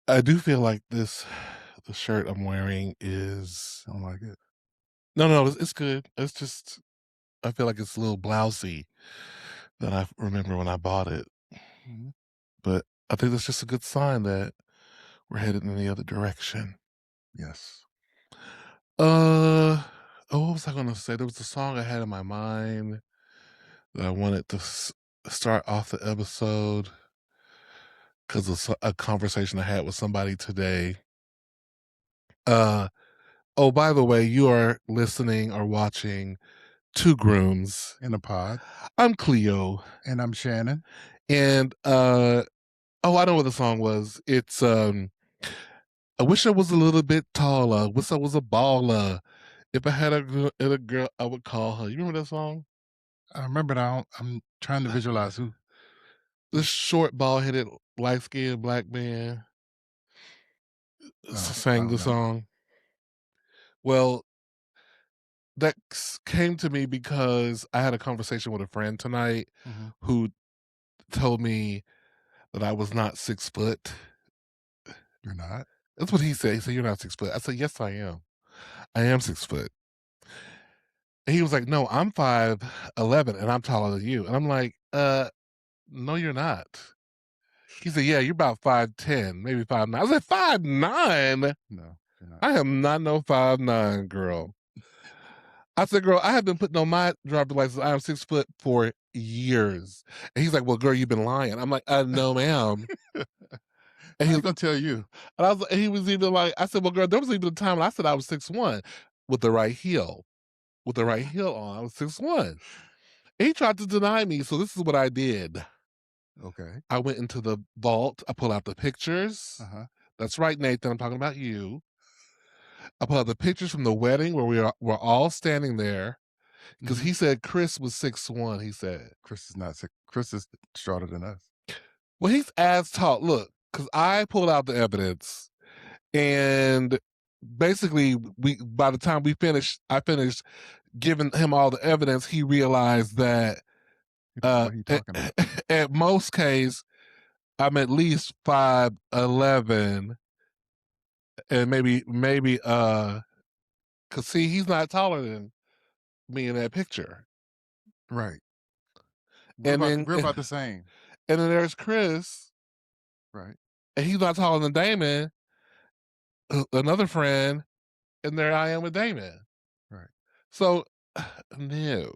I do feel like the shirt I'm wearing is I don't like it. no, it's good. It's just I feel like it's a little blousy than I remember when I bought it, Mhm. but I think that's just a good sign that we're headed in the other direction. Yes. Uh, what was I gonna say? There was a song I had in my mind that I wanted to start off the episode because of a conversation I had with somebody today. Uh, oh, by the way, you are listening or watching Two Grooms. In a pod. I'm Cleo, And I'm Shannon. and oh, I know what the song was. It's I wish I was a little bit taller. Wish I was a baller. If I had a girl, I would call her. You remember that song? I remember now. I'm trying to visualize who. This short, bald headed, light skinned black man No, I sang don't the know. song. Well, that came to me because I had a conversation with a friend tonight Hmm. who told me that I was not 6 foot. You're not. That's what he said. He said, "You're not 6 foot." I said, "Yes, I am. I am 6 foot." And he was like, "No, I'm 5'11" and I'm taller than you. And I'm like, no, you're not." He said, "Yeah, you're about 5'10, maybe 5'9." I said, 5'9? No, you're not. I am not no 5'9 girl. I said, "Girl, I have been putting on my driver's license. I am 6 foot for years." And he's like, "Well, girl, you've been lying." I'm like, no, ma'am." And How he you was, gonna tell you? and he was even like, I said, "Well, girl, there was even a time when I said I was 6'1" with the right heel. With the right heel on, I was 6'1". He tried to deny me, so this is what I did. Okay. I went into the vault, I pulled out the Uh pictures. huh. That's right, Nathan, I'm talking about you. I pulled out the pictures from the wedding where we're all standing there because Hmm. he said Chris was 6'1", he said. Chris is not sick. Chris is shorter than us. Well, he's as tall. Look, because I pulled out the evidence, and basically, we by the time I finished giving him all the evidence. He realized that What are you at, talking about? at most case, I'm at least 5'11", and cause see, he's not taller than me in that picture. Right. We're And about then we're about the same. and then there's Chris, Right. and he's not taller than Damon, another friend, and there I am with Damon. Right. So no,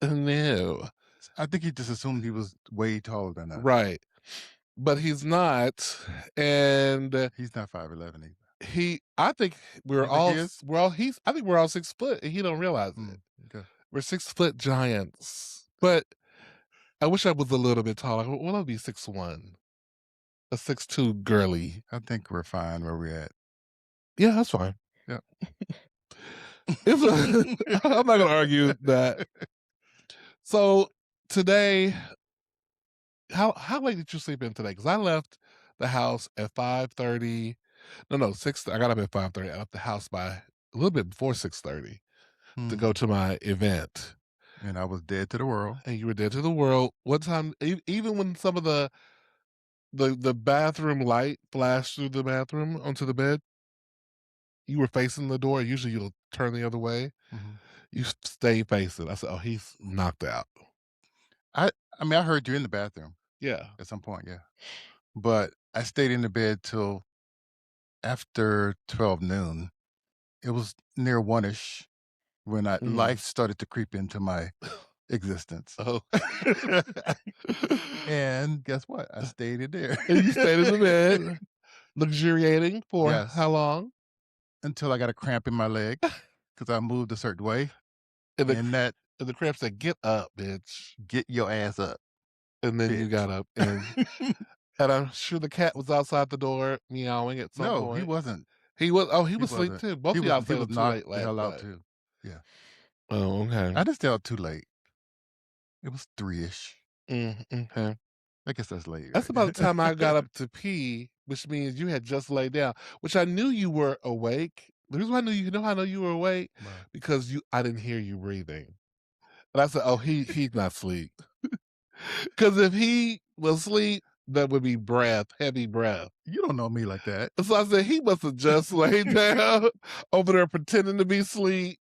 no, I think he just assumed he was way taller than us. right. But he's not, and He's not 5'11" either. I think You think he is? I think we're all 6 foot, and he don't realize it. Okay. We're 6 foot giants, but I wish I was a little bit taller. Well, I'll be 6'1", a 6'2" girly. I think we're fine where we're at. Yeah, that's fine. Yep. It's I'm not gonna argue that. So today, how late did you sleep in today? Because I left the house at 5:30. No, 6. I got up at 5:30. I left the house by a little bit before 6:30 to Hmm. go to my event. And I was dead to the world. And you were dead to the world. What time? Even when some of the bathroom light flashed through the bathroom onto the bed, you were facing the door. Usually, you'll turn the other way. Mhm. You stay facing. I said, "Oh, he's knocked out." I I mean, I heard you in the bathroom Yeah. at some point, yeah. But I stayed in the bed till after 12 noon. It was near 1-ish when Mm. life started to creep into my existence. Oh. And guess what? I stayed in there. And you stayed in the bed, luxuriating for how Yes, long? until I got a cramp in my leg because I moved a certain way, And and that the cramp said, "Get up, bitch." "Get your ass up, And then you bitch." got up, and I'm sure the cat was outside the door meowing at some No, he point. wasn't. He He was asleep wasn't. too. Both of y'all He stayed was up too knocked late the last hell out night. too. Yeah. Oh, okay. I didn't stay out too late. It was 3-ish. Okay. I guess that's late, That's about the right? time I got up to pee, which means you had just laid down, which I knew you were awake. The reason why I knew you know how I know you were awake? Right. Because I didn't hear you breathing. And I said, "Oh, he's not asleep." Because if he was asleep, That would be breath, heavy breath. You don't know me like that. So I said, "He must have just laid down over there pretending to be asleep."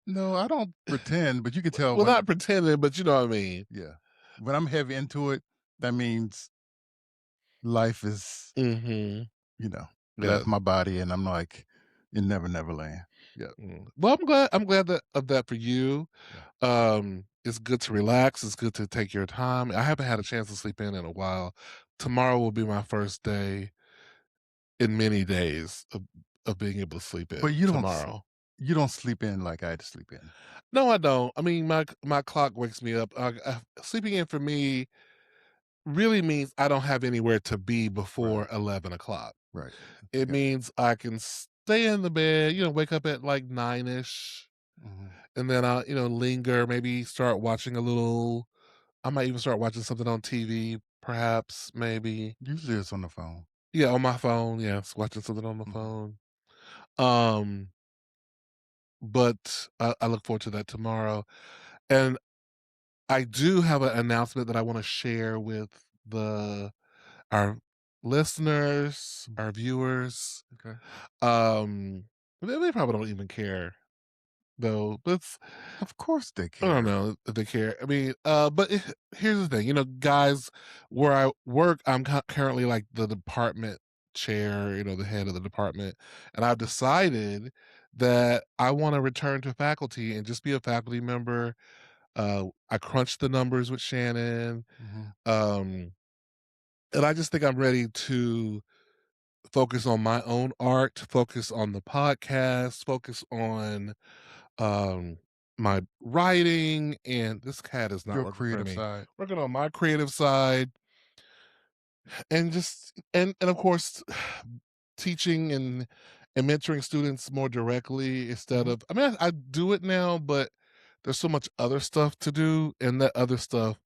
No, I don't pretend, but you can tell Well, when not pretending, but you know what I mean. yeah. When I'm heavy into it, that means life is, Mhm. you know, Yes. left my body and I'm like in Never Never Land. Yep. Well, I'm glad that of that for you. Yeah. It's good to relax, it's good to take your time. I haven't had a chance to sleep in a while. Tomorrow will be my first day in many days of being able to sleep But in tomorrow. you don't sleep in like I had to sleep in. No, I don't. I mean, my clock wakes me up. Sleeping in for me really means I don't have anywhere to be Right. before 11 o'clock. Right. It Yeah. means I can stay in the bed, wake up at like 9ish, Mhm. and then I'll, linger, maybe start watching a little. I might even start watching something on TV, perhaps, maybe. Usually it's on the phone. Yeah, on my phone. Yes, watching something on the Mhm. phone. Um, but I look forward to that tomorrow. And I do have an announcement that I want to share with the our listeners, Mm. our viewers. Okay. Um, they probably don't even care though. But Of course they I don't care. know if they care. I mean, but here's the thing, guys, where I work, I'm currently like the department chair, the head of the department, and I've decided that I want to return to faculty and just be a faculty member. I crunched the numbers with Shannon, Mhm. um, and I just think I'm ready to focus on my own art, focus on the podcast, focus on um my writing, and this cat is not Your working for creative me. side. Working on my creative side and just and of course teaching and mentoring students more directly instead Mhm. of I do it now, but there's so much other stuff to do, and that other stuff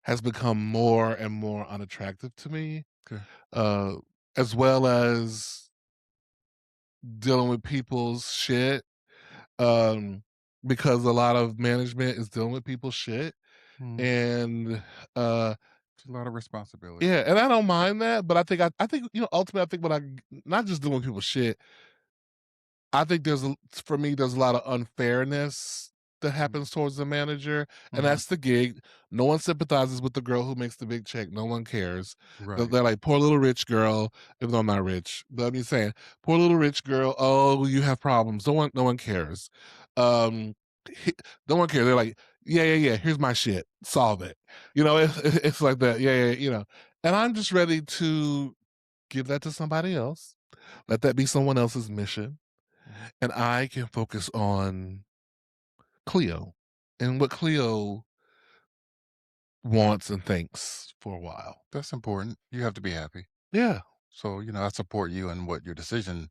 has become more and more unattractive to me. Okay. Uh as well as dealing with people's shit, um, because a lot of management is dealing with people's shit, Mhm. and, uh It's a lot of responsibility. yeah, and I don't mind that, but I think, ultimately, I think when not just dealing with people's shit, I think for me, there's a lot of unfairness that Mhm. happens towards the manager, and Mhm. that's the gig. No one sympathizes with the girl who makes the big check. No one cares. They're, Right. they're like, poor little rich girl, even though I'm not rich, but I'm just saying, poor little rich girl. Oh, you have problems. No one cares. Um, he- no one cares. They're like, yeah, yeah, yeah. Here's my shit. Solve it. It's like that. Yeah, yeah. And I'm just ready to give that to somebody else. Let that be someone else's mission, Mhm. and I can focus on Cleo and what Cleo wants and thinks for a while. That's important. You have to be happy. Yeah. So, I support you in what your decision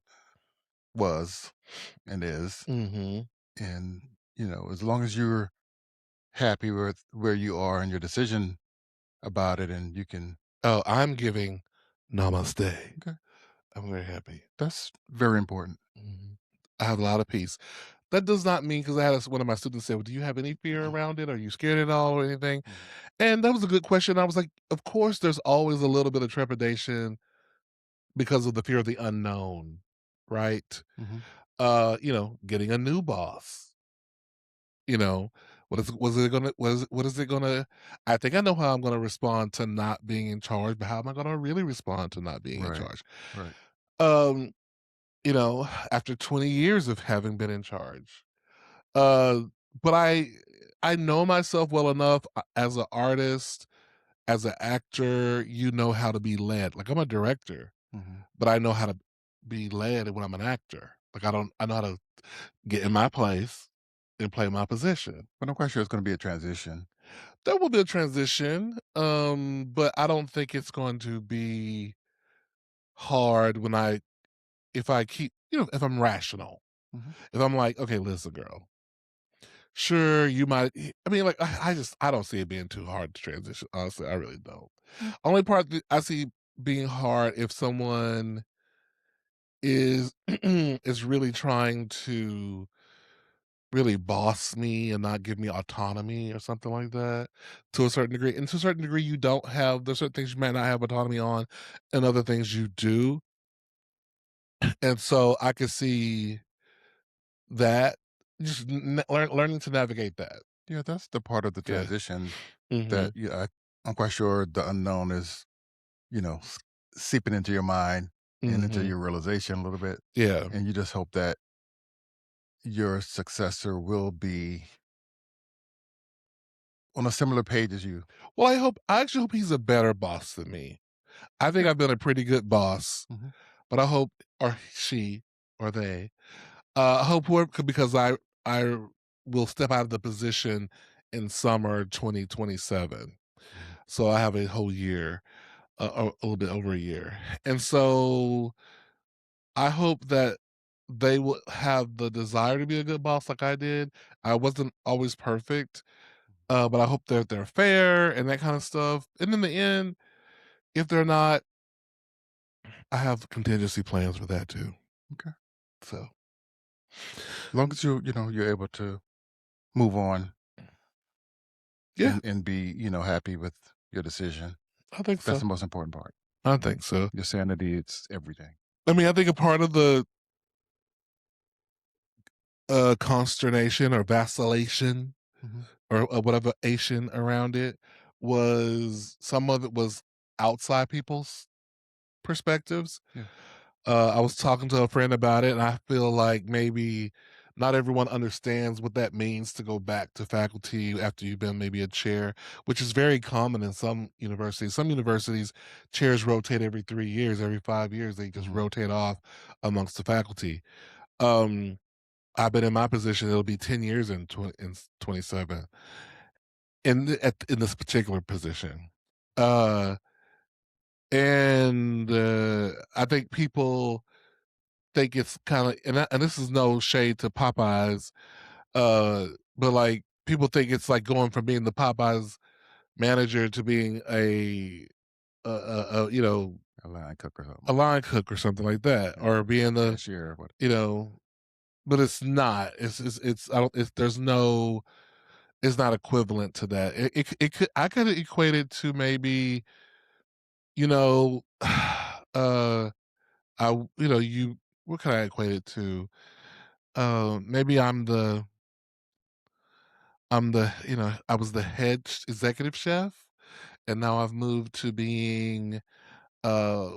was and is. Mhm. And, as long as you're happy with where you are and your decision about it and you can Oh, I'm giving namaste. okay, I'm very happy. that's very important. Mhm. I have a lot of peace. That does not mean because I had one of my students say, "Well, do you have any fear around it? Are you scared at all or anything?" Mhm. And that was a good question. I was like, "Of course, there's always a little bit of trepidation because of the fear of the unknown, right?" Mhm. Getting a new boss. You know, what is was it gonna what is it gonna I think I know how I'm gonna respond to not being in charge, but how am I gonna really respond to not being in Right. charge? Right. Um, after 20 years of having been in charge. Uh, but I know myself well enough as an artist, as an actor, you know how to be led. Like I'm a director, Mhm. but I know how to be led when I'm an actor. Like I know how to get in my place and play my position. But I'm quite sure it's going to be a transition. There will be a transition, but I don't think it's going to be hard if I keep, if I'm rational. Mhm. If I'm like, okay, listen, girl, sure, you might. I mean, like, I don't see it being too hard to transition. Honestly, I really don't. Mm. Only part that I see being hard if someone is is really trying to really boss me and not give me autonomy or something like that to a certain degree. And to a certain degree, you don't have there's certain things you might not have autonomy on and other things you do. And so I could see that just learning to navigate that. Yeah, that's the part of the Yeah. transition that Mhm. I'm quite sure the unknown is, seeping into your mind and into Mhm. your realization a little bit. Yeah. And you just hope that your successor will be on a similar page as you. Well, I actually hope he's a better boss than me. I think Okay. I've been a pretty good boss, Hmm. but I hope or she or they, I hope whoever because I will step out of the position in summer 2027. Hmm. So I have a whole year, a little bit over a year. And so I hope that they will have the desire to be a good boss like I did. I wasn't always perfect, but I hope that they're fair and that kind of stuff. And in the end, if they're not, I have contingency plans for that too. Okay. So As long as you're able to move on yeah, and be, happy with your decision. I think That's so. the most important part. I think so. Your sanity, it's everything. I mean, I think a part of the consternation or vacillation Hmm. or whatever Asian around it was some of it was outside people's perspectives. Yeah. I was talking to a friend about it, and I feel like maybe not everyone understands what that means to go back to faculty after you've been maybe a chair, which is very common in some universities. Some universities, chairs rotate every 3 years, every 5 years, they just Hmm. rotate off amongst the faculty. Um, I've been in my position, it'll be 10 years in 27 in this particular position. Uh, and I think people think it's kinda and this is no shade to Popeyes, but, like, people think it's like going from being the Popeyes manager to being A line cook or something a like that. line cook or something like that, Yeah. or being the Cashier or what. you know but it's not. It's I don't it's there's no it's not equivalent to that. It could I could equate it to maybe, you know, you what can I equate it to? Maybe I was the head executive chef, and now I've moved to being, uh,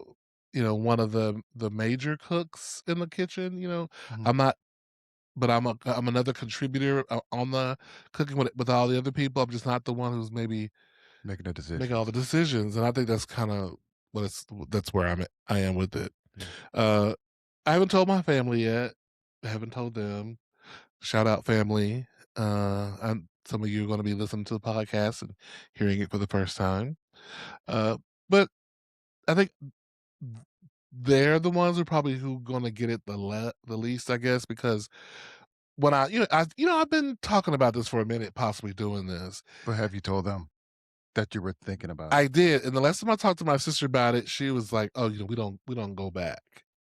one of the major cooks in the kitchen. Hmm. I'm not, but I'm another contributor on the cooking with all the other people. I'm just not the one who's maybe Making the making all decisions. the decisions, and I think that's kind of that's where I am with it. Yeah. Uh, I haven't told my family yet. I haven't told them. Shout out family. Some of you are going to be listening to the podcast and hearing it for the first time. Uh, but I think they're the ones who probably who going to get it the least, I guess, because when I've been talking about this for a minute, possibly doing this. But have you told them that you were thinking about it? I did, and the last time I talked to my sister about it, she was like, "Oh, we don't go back.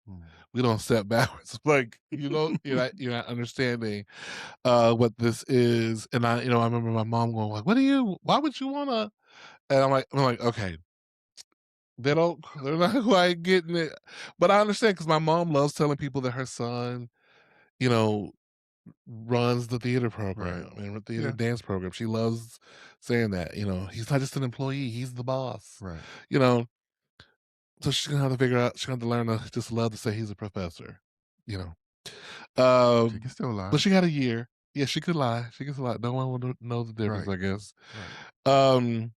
Mm. We don't step backwards." Like, you're not understanding what this is. And I remember my mom going like, why would you wanna? And I'm like, okay, they're not quite getting it. But I understand because my mom loves telling people that her son, you know, runs the theater Right. program and the theater Yeah. dance program. She loves saying that, he's not just an employee, he's the boss. Right. You know, so she's gonna have to figure out she's gonna have to learn to just love to say he's a professor, you know. She can Um, still but lie. she got a year. Yeah, she could lie. She could lie. No one will know the difference, Right. I guess. Right. Um,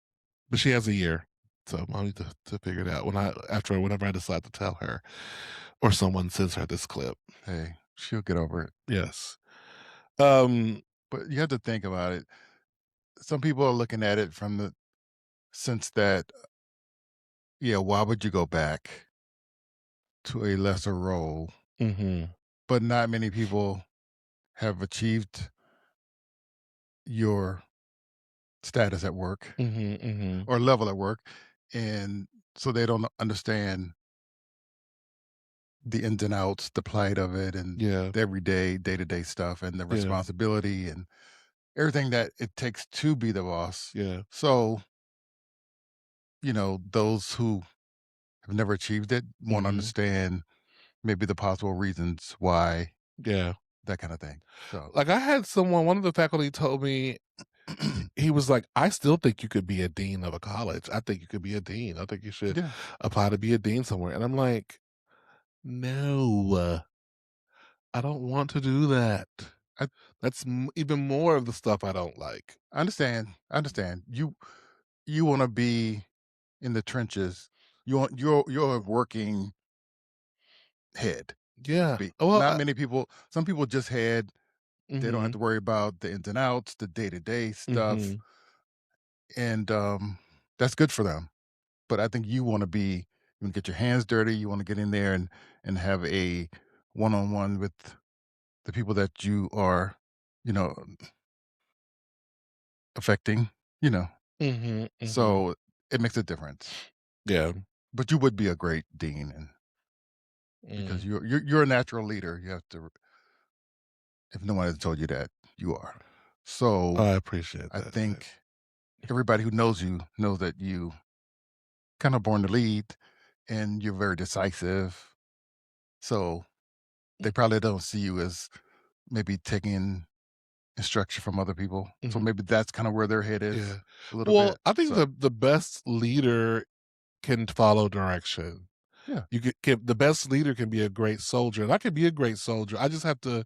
but she has a year, so I need to figure it out whenever I decide to tell her, or someone sends her this clip. Hey, she'll get over it. Yes. Um. But you have to think about it. Some people are looking at it from the sense that, yeah, why would you go back to a lesser role? Mhm. But not many people have achieved your status at work Mhm. Mhm. or level at work. And so they don't understand the ins and outs, the plight of it, and Yeah, the everyday, day-to-day stuff, and the yeah, responsibility, and everything that it takes to be the boss. yeah, So, those who have never achieved it won't mhm, understand maybe the possible reasons why, yeah. that kind of thing. So, Like, I had someone one of the faculty told me, he was like, "I still think you could be a dean of a college. I think you could be a dean. I think you should yeah, apply to be a dean somewhere." And I'm like, "No, I don't want to do that." I, That's even more of the stuff I don't like. I understand. I understand. You want to be in the trenches. You're a working head, Yeah. speak. Well, Not many people. Some people just head. They don't have mhm, to worry about the ins and outs, the day to day stuff, mhm, and that's good for them. But I think you want to be. You want to get your hands dirty. You want to get in there and have a one on one with the people that you are, you know, affecting. You know, mhm, mhm. so it makes a difference. Yeah. But you would be a great dean, and Mm. because you're a natural leader. You have to. If no one has told you that, you are. So I appreciate I that. think everybody who knows you knows that you kind of born to lead and you're very decisive. So they probably don't see you as maybe taking instruction from other people. So Mhm. maybe that's kind of where their head is Yeah. a little Well, bit. I think So the best leader can follow direction. yeah, The best leader can be a great soldier, and I can be a great soldier. I just have to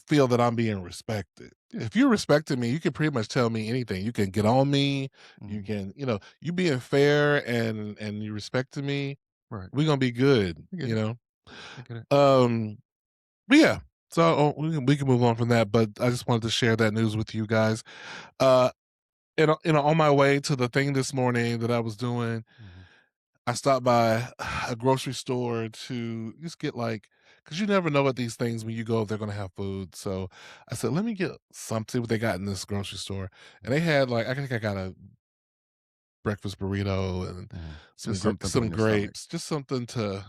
feel that I'm being respected. yeah, If you're respecting me, you can pretty much tell me anything. You can get on me. You mhm, can, you being fair and you respecting me, right. we're gonna be good. I get it. I get it. Um, but yeah. So we can move on from that. But I just wanted to share that news with you guys. Uh, on my way to the thing this morning that I was doing, Mhm. I stopped by a grocery store to just get because you never know at these things when you go if they're gonna have food. So I said, let me get something what they got in this grocery store. And they had I think I got a breakfast burrito and Mhm. Just something to put some in your stomach, grapes, just something to,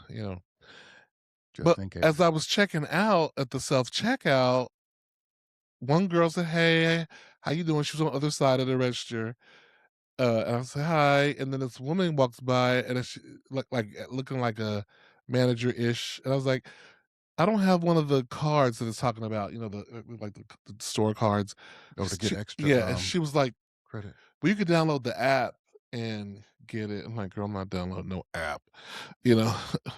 just But in as case. I was checking out at the self checkout, one girl said, "Hey, how you doing?" She was on the other side of the register. And I said, "Hi," and then this woman walks by, and then she looking like a manager-ish, and I was like, "I don't have one of the cards that it's talking about, the store cards." Oh, to get extra Yeah, and she was like, credit. "Well, you could download the app and get it." I'm like, "Girl, I'm not downloading no app." You know,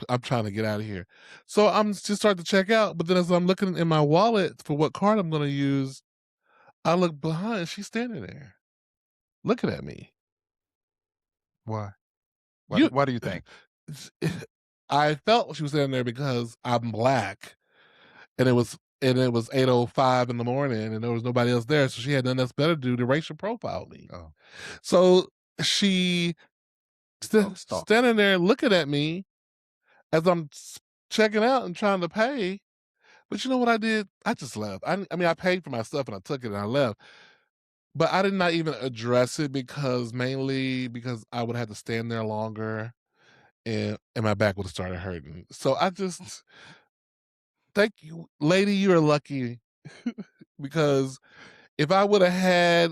I'm trying to get out of here. So I'm just starting to check out, but then as I'm looking in my wallet for what card I'm gonna use, I look behind, she's standing there looking at me. Why? Why? You Why do you think? s I felt she was standing there because I'm black, and it was 8:05 in the morning, and there was nobody else there, so she had nothing else better to do to racial profile me. Oh, So, she oh, stalk. standing there looking at me as I'm checking out and trying to pay, but you know what I did? I just left. I mean, I paid for my stuff, and I took it, and I left, but I did not even address it mainly because I would have to stand there longer, and my back would have started hurting. So I just thank you, lady, you're lucky because if I would have had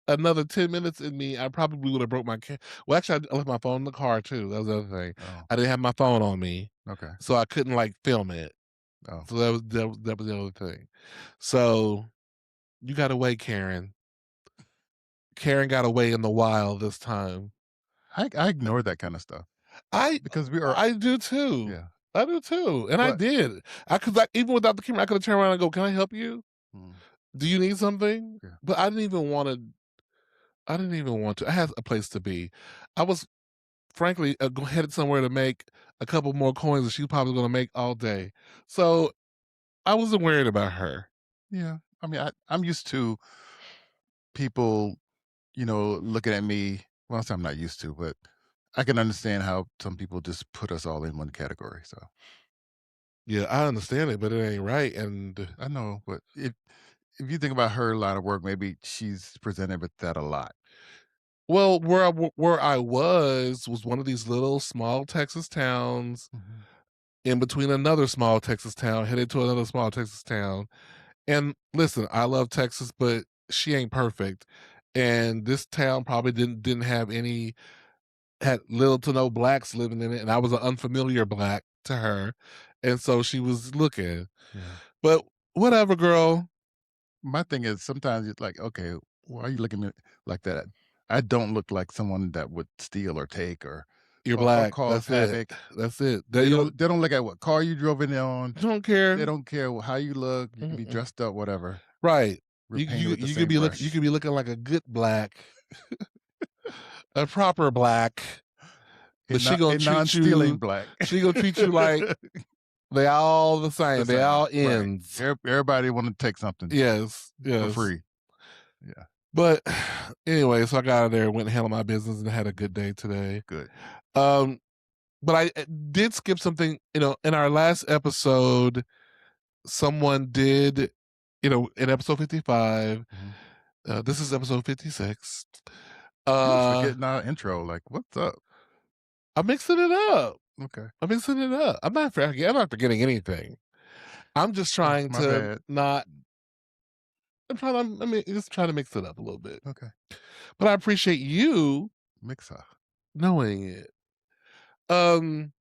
another 10 minutes in me, I probably would have broke my well, actually, I left my phone in the car too. That was the other thing. Oh, I didn't have my phone on me, okay. so I couldn't film it. Oh, So that was the other thing. So you got away, Karen. Karen got away in the wild this time. I ignore that kind of stuff I because we are I do too. yeah, I do too, and I but did. Even without the camera, I could have turned around and go, "Can I help you? mm, Do you need something?" yeah. But I didn't even want to. I had a place to be. I was frankly headed somewhere to make a couple more coins that she's probably going to make all day. So I wasn't worried about her. Yeah. I mean, I'm used to people, looking at me. Well, I'm not used to, but I can understand how some people just put us all in one category. So Yeah, I understand it, but it ain't right. And I know, but if you think about her line of work, maybe she's presented with that a lot. well, where I was one of these little small Texas towns. Hmm. in between another small Texas town, headed to another small Texas town. And listen, I love Texas, but she ain't perfect. And this town probably didn't have any had little to no blacks living in it, and I was an unfamiliar black to her. And so she was looking. Yeah. But whatever, girl. My thing is sometimes it's like, okay, why are you looking at me like that? I don't look like someone that would steal or take You're or black. cause That's it. havoc. That's it. You They don't look at what car you drove in on. don't care. They don't care how you look. You can be Mm-mm. dressed up, whatever. Right. We're painted with the You could same be look you brush. could be looking like a good black, a proper black, but A non-stealing black. she gonna treat you like they all the The same. They same, all right. ends. Everybody wanna take something Yes, for yes. free. Yeah, But anyway, so I got out of there, went and handled my business, and had a good day today. good. Um, but I did skip something. In our last episode, someone did, in episode 55. Mhm. This is episode 56. You was Uh, forgetting our intro, like, "What's up?" I'm mixing it up. Okay. I'm mixing it up. I'm not forgetting anything. I'm just trying My to bad. not. Just trying to mix it up a little bit. Okay. But I appreciate you Mixer. knowing it. Um,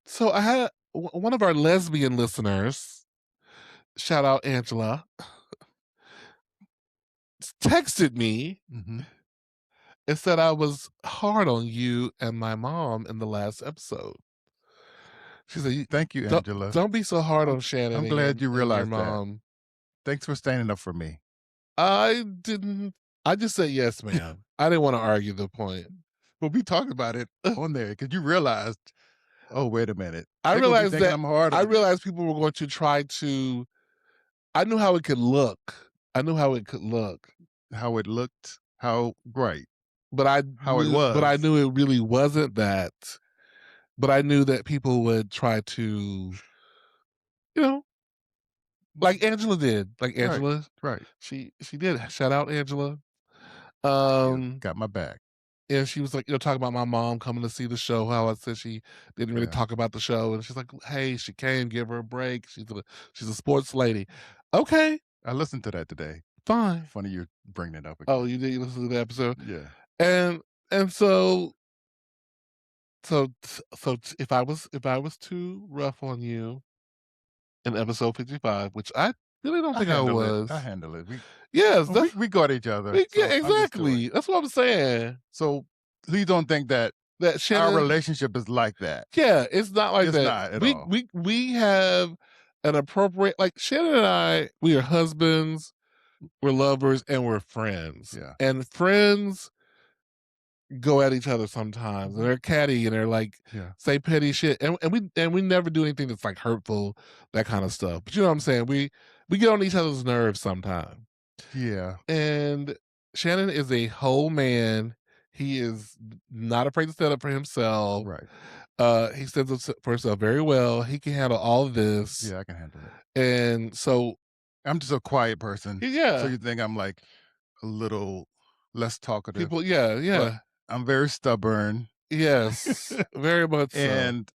so I had one of our lesbian listeners, shout out Angela, texted me Mhm. and said I was hard on you and my mom in the last episode. She said, Thank you, Don't, Angela. don't be so hard I'm on Shannon I'm and glad you your realized that. mom. Thanks for standing up for me. I didn't, I just said, yes, ma'am. I didn't want to argue the point. But we talked about it on there because you realized, "Oh, wait a minute. I They're gonna be realized thinking that I'm hard I on you." realized people were going to try to, I knew how it could look. I knew how it could look, How it looked, how right, but I how it I was. knew it really wasn't that. But I knew that people would try to, you know, like Angela did. Like Right, Angela, right. she did. Shout out Angela. You Um, got my back. and she was like, talking about my mom coming to see the show. How I said she didn't really Yeah. talk about the show, and she's like, "Hey, she came. Give her a break. She's a sports lady." Okay, I listened to that today. fine. Funny you bring it up Oh, again. you did listen to the episode, Yeah. and and so if I was too rough on you in episode 55, which I really don't think I I was. handle it. Yes, We got each other, yeah, so I'm used to it. exactly. That's what I'm saying. So, please don't think that That our Shannon, relationship is like that. yeah, it's not like It's that. not at all. We have an appropriate, like Shannon and I. We are husbands, we're lovers, and we're friends. Yeah. And friends go at each other sometimes, and Mhm. they're catty, and they're like Yeah. say petty shit, and we never do anything that's like hurtful, that kind of stuff. But you know what I'm saying? We get on each other's nerves sometimes. Yeah. And Shannon is a whole man. He is not afraid to stand up for himself. Right. He stands up for himself very well. He can handle all of this. Yeah, I can handle it. And so, I'm just a quiet person, so yeah, you think I'm, like, a little less talkative, people, yeah, but yeah, I'm very stubborn. yes, very much so. And,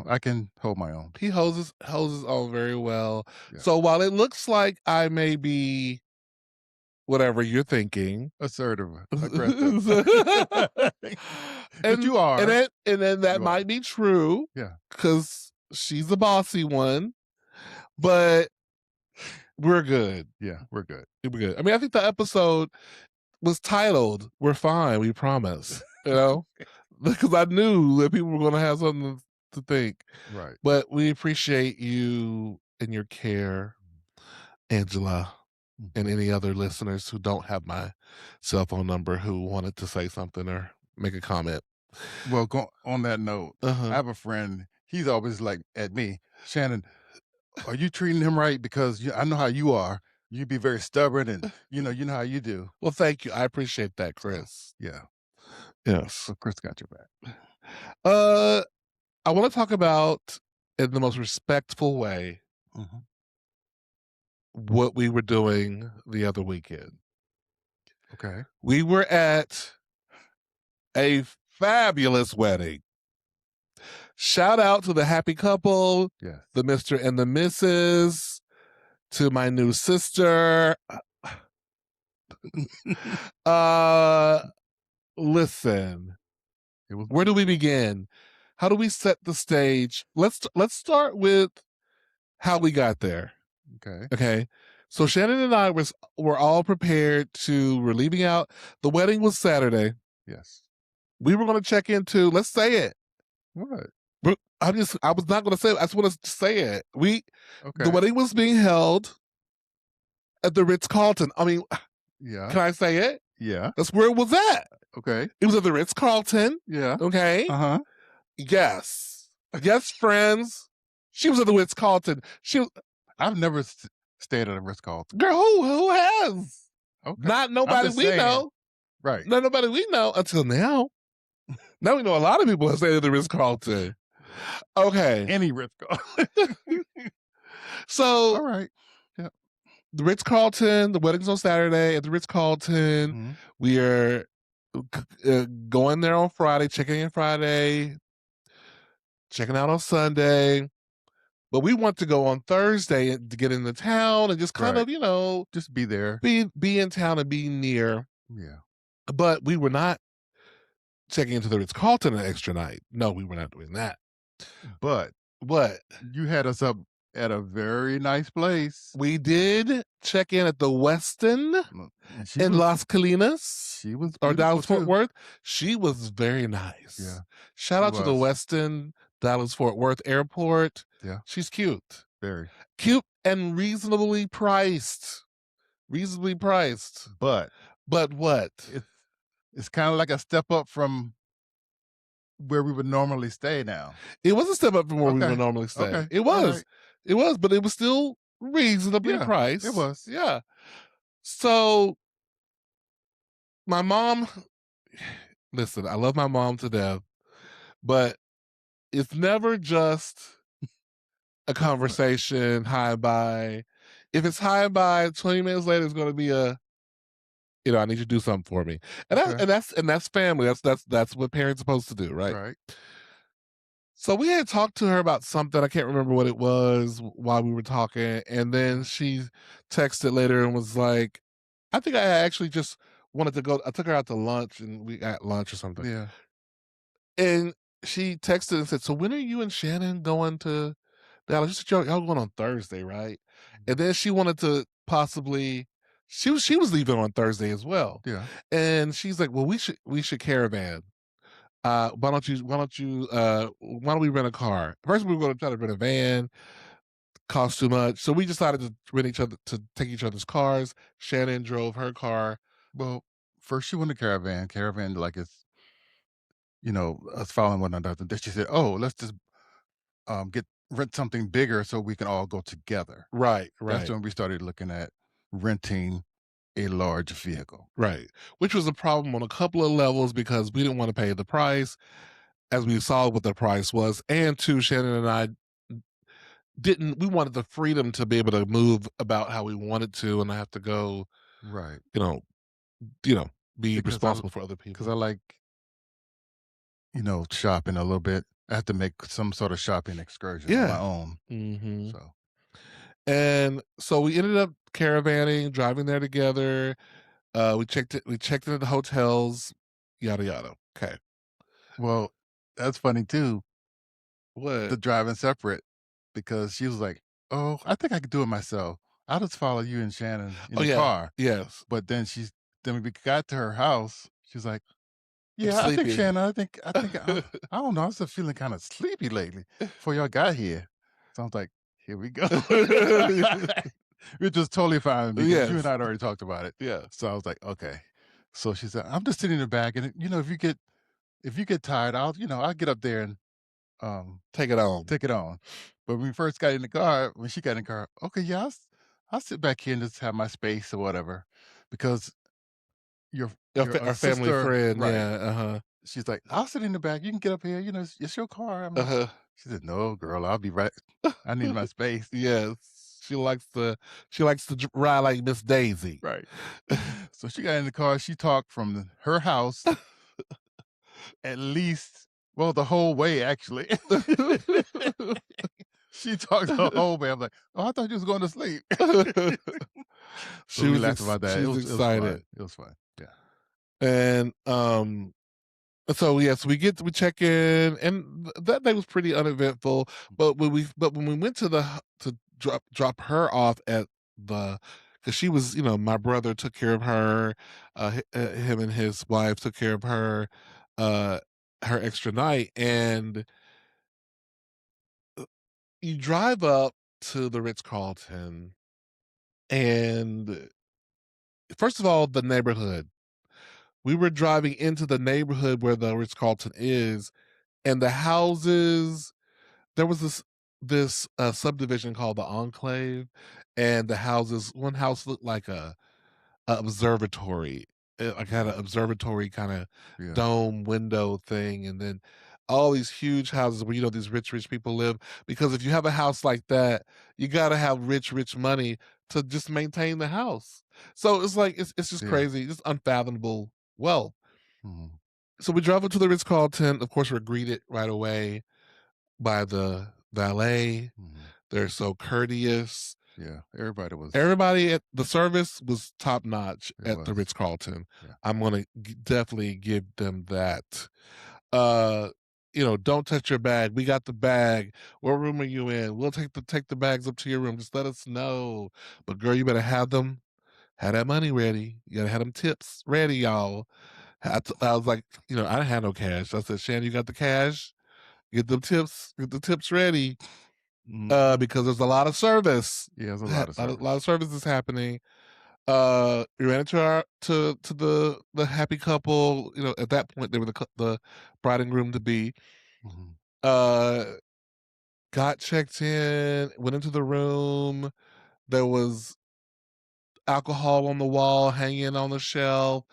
I can hold my own. He holds his own very well. Yeah. So while it looks like I may be whatever you're thinking, Assertive, aggressive. But and you are. then that You are. might be true Yeah. because she's the bossy one, but we're good. Yeah, we're good. We're good. I mean, I think the episode was titled "We're Fine, We Promise." Because I knew that people were going to have something to think. Right. But we appreciate you and your care, Angela, and Mhm. any other listeners who don't have my cell phone number who wanted to say something or make a comment. Well, go on that note, I Uh-huh. have a friend, he's always like at me, "Shannon, are you treating him right? Because I know how you are. You be very stubborn and, you know how you do." Well, thank you. I appreciate that, So, Chris. yeah. Yes. So Chris got your back. Uh, I want to talk about, in the most respectful way, Mhm. what we were doing the other weekend. Okay. We were at a fabulous wedding. Shout out to the happy couple, Yes. the Mr. and the Mrs., to my new sister. Uh Listen, It was where do we begin? How do we set the stage? Let's start with how we got there. okay. Okay. So Shannon and I were all prepared to we're leaving out. The wedding was Saturday. Yes. We were going to check into, let's say it. What? I was not going to say it. I just want to say it. The Okay. wedding was being held at the Ritz Carlton. I mean, Yeah. can I say it? Yeah. That's where it was at. Okay. It was at the Ritz Carlton. Yeah. Okay. Uh-huh. Yes. Yes, friends. She was at the Ritz Carlton. She was, I've never stayed at a Ritz-Carlton. girl, who has? Okay. Not I'm nobody just we saying. know. Right. Not nobody we know until now. Now we know a lot of people have stayed at the Ritz Carlton. Okay. Any Ritz-Carlton. So All right. Yeah. the Ritz Carlton, the wedding's on Saturday at the Ritz Carlton. Mhm. We are going there on Friday, checking in Friday, checking out on Sunday. But we want to go on Thursday to get into town and just kind Right. of, Just be there. be in town and be near. Yeah. But we were not checking into the Ritz Carlton an extra night. No, we were not doing that. But What? you had us up at a very nice place. We did check in at the Westin And she in was Las Colinas she was or beautiful Dallas Fort too. Worth. She was very nice. Yeah. Shout She out to the was. Westin Dallas Fort Worth Airport. Yeah. She's cute. Very. Cute and reasonably priced. Reasonably priced. But But what? it's kind of like a step up from where we would normally stay now. It was a step up from where we Okay. would normally stay. Okay. It All was. right. It was, but it was still reasonably Yeah, priced. it was. Yeah. So my mom, listen, I love my mom to death, but it's never just a conversation, hi, bye. If it's hi, bye, 20 minutes later, it's going to be I need you to do something for me. Okay. And that's family. That's what parents are supposed to do, right? Right. So we had talked to her about something. I can't remember what it was while we were talking. And then Mhm. she texted later and was like, I think I actually just wanted to go. I took her out to lunch and we got lunch or something. Yeah. And she texted and said, so when are you and Shannon going to Dallas? She said, y'all going on Thursday, right? And then she wanted to possibly she was leaving on Thursday as well. Yeah. And she's like, well, we should caravan. Why don't we rent a car? First we were gonna try to rent a van, cost too much. So we decided to take each other's cars. Shannon drove her car. Well, first she wanted caravan. Caravan like it's us following one another. Then she said, "Oh, let's just get rent something bigger so we can all go together." Right, That's right, when we started looking at renting a large vehicle. right. Which was a problem on a couple of levels because we didn't want to pay the price, as we saw what the price was. And two, Shannon and I didn't we wanted the freedom to be able to move about how we wanted to and not have to go, Right. you know, you know, be Because responsible for other because people. I like shopping a little bit. I have to make some sort of shopping excursion on my Yeah. own. Hmm. So, And so we ended up caravanning, driving there together. We checked into the hotels, yada yada. Okay. well, that's funny too. What? The driving separate because she was like, "Oh, I think I could do it myself. I'll just follow you and Shannon in Oh the yeah. car." Yes. But then when we got to her house, she's like, I'm "Yeah, I think sleepy. Shannon, I think I don't know. I was just feeling kind of sleepy lately before y'all got here." So I was like, "Here we go." Which was totally fine with me because you and Yes. I had already talked about it. Yeah. So I was like, "Okay." So she said, "I'm just sitting in the back, and if you get tired, I'll get up there and um Take it on. take it on." But when we first got in the car, when she got in the car, okay, yeah, I'll sit back here and just have my space or whatever, because your Our family sister, friend. right? Yeah. Uh-huh. She's like, "I'll sit in the back. You can get up here. It's your car." I'm like, Uh-huh. she said, "No, girl, I'll be right. I need my space." Yes. She likes to ride like Miss Daisy. Right. So she got in the car. She talked from her house at least Well, the whole way, actually. She talked the whole way. I'm like, "Oh, I thought you was going to sleep." So we laughed about she that. was It was excited. fun. It was fun. Yeah. And so yes, we check in, and that day was pretty uneventful. But when we went to to drop her off at the, because she was, my brother took care of her, him and his wife took care of her, uh, her extra night, and you drive up to the Ritz Carlton, and first of all, the neighborhood. We were driving into the neighborhood where the Ritz Carlton is, and the houses, there was this subdivision called the Enclave, and the houses, one house looked like a observatory. It, like, had Mhm. an observatory kind of Yeah. dome window thing, and then all these huge houses where, these rich people live. Because if you have a house like that, you got to have rich money to just maintain the house. So it's like it's just Yeah. crazy, just unfathomable wealth. Mhm. So we drove up to the Ritz Carlton. Of course, we're greeted right away by the valet. Mhm. They're so courteous. Yeah. Everybody was Everybody at the service was top notch it at the was. Ritz Carlton. Yeah. I'm gonna definitely give them that. Uh, don't touch your bag. We got the bag. What room are you in? We'll take the bags up to your room. Just let us know. But girl, you better have them. Have that money ready. You gotta have them tips ready, y'all. I was like, I didn't have no cash. I said, Shannon, you got the cash? Get them tips. Get the tips ready. Mhm. Because there's a lot of service. Yeah, it was a A lot of lot of service. service is happening. We ran into our to the happy couple. At that point they were the bride and groom to be. Mhm. Uh, got checked in, went into the room. There was alcohol on the wall, hanging on the shelf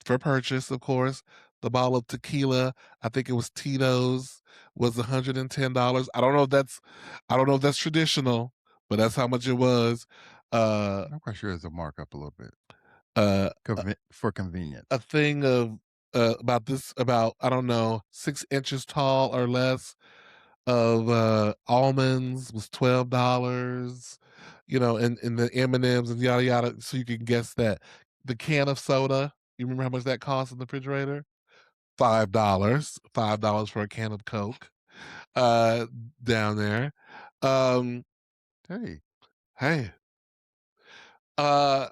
for purchase, of course. The bottle of tequila, I think it was Tito's, was $110. I don't know if that's traditional, but that's how much it was. Uh, I'm quite sure it's a markup a little bit. uh, For a convenience. thing of about, I don't know, 6 inches tall or less of almonds was $12. And the M&Ms and yada yada. So you can guess that the can of soda. You remember how much that cost in the refrigerator? $5. $5 for a can of Coke. Uh, down there. Um, Hey, hey. Uh,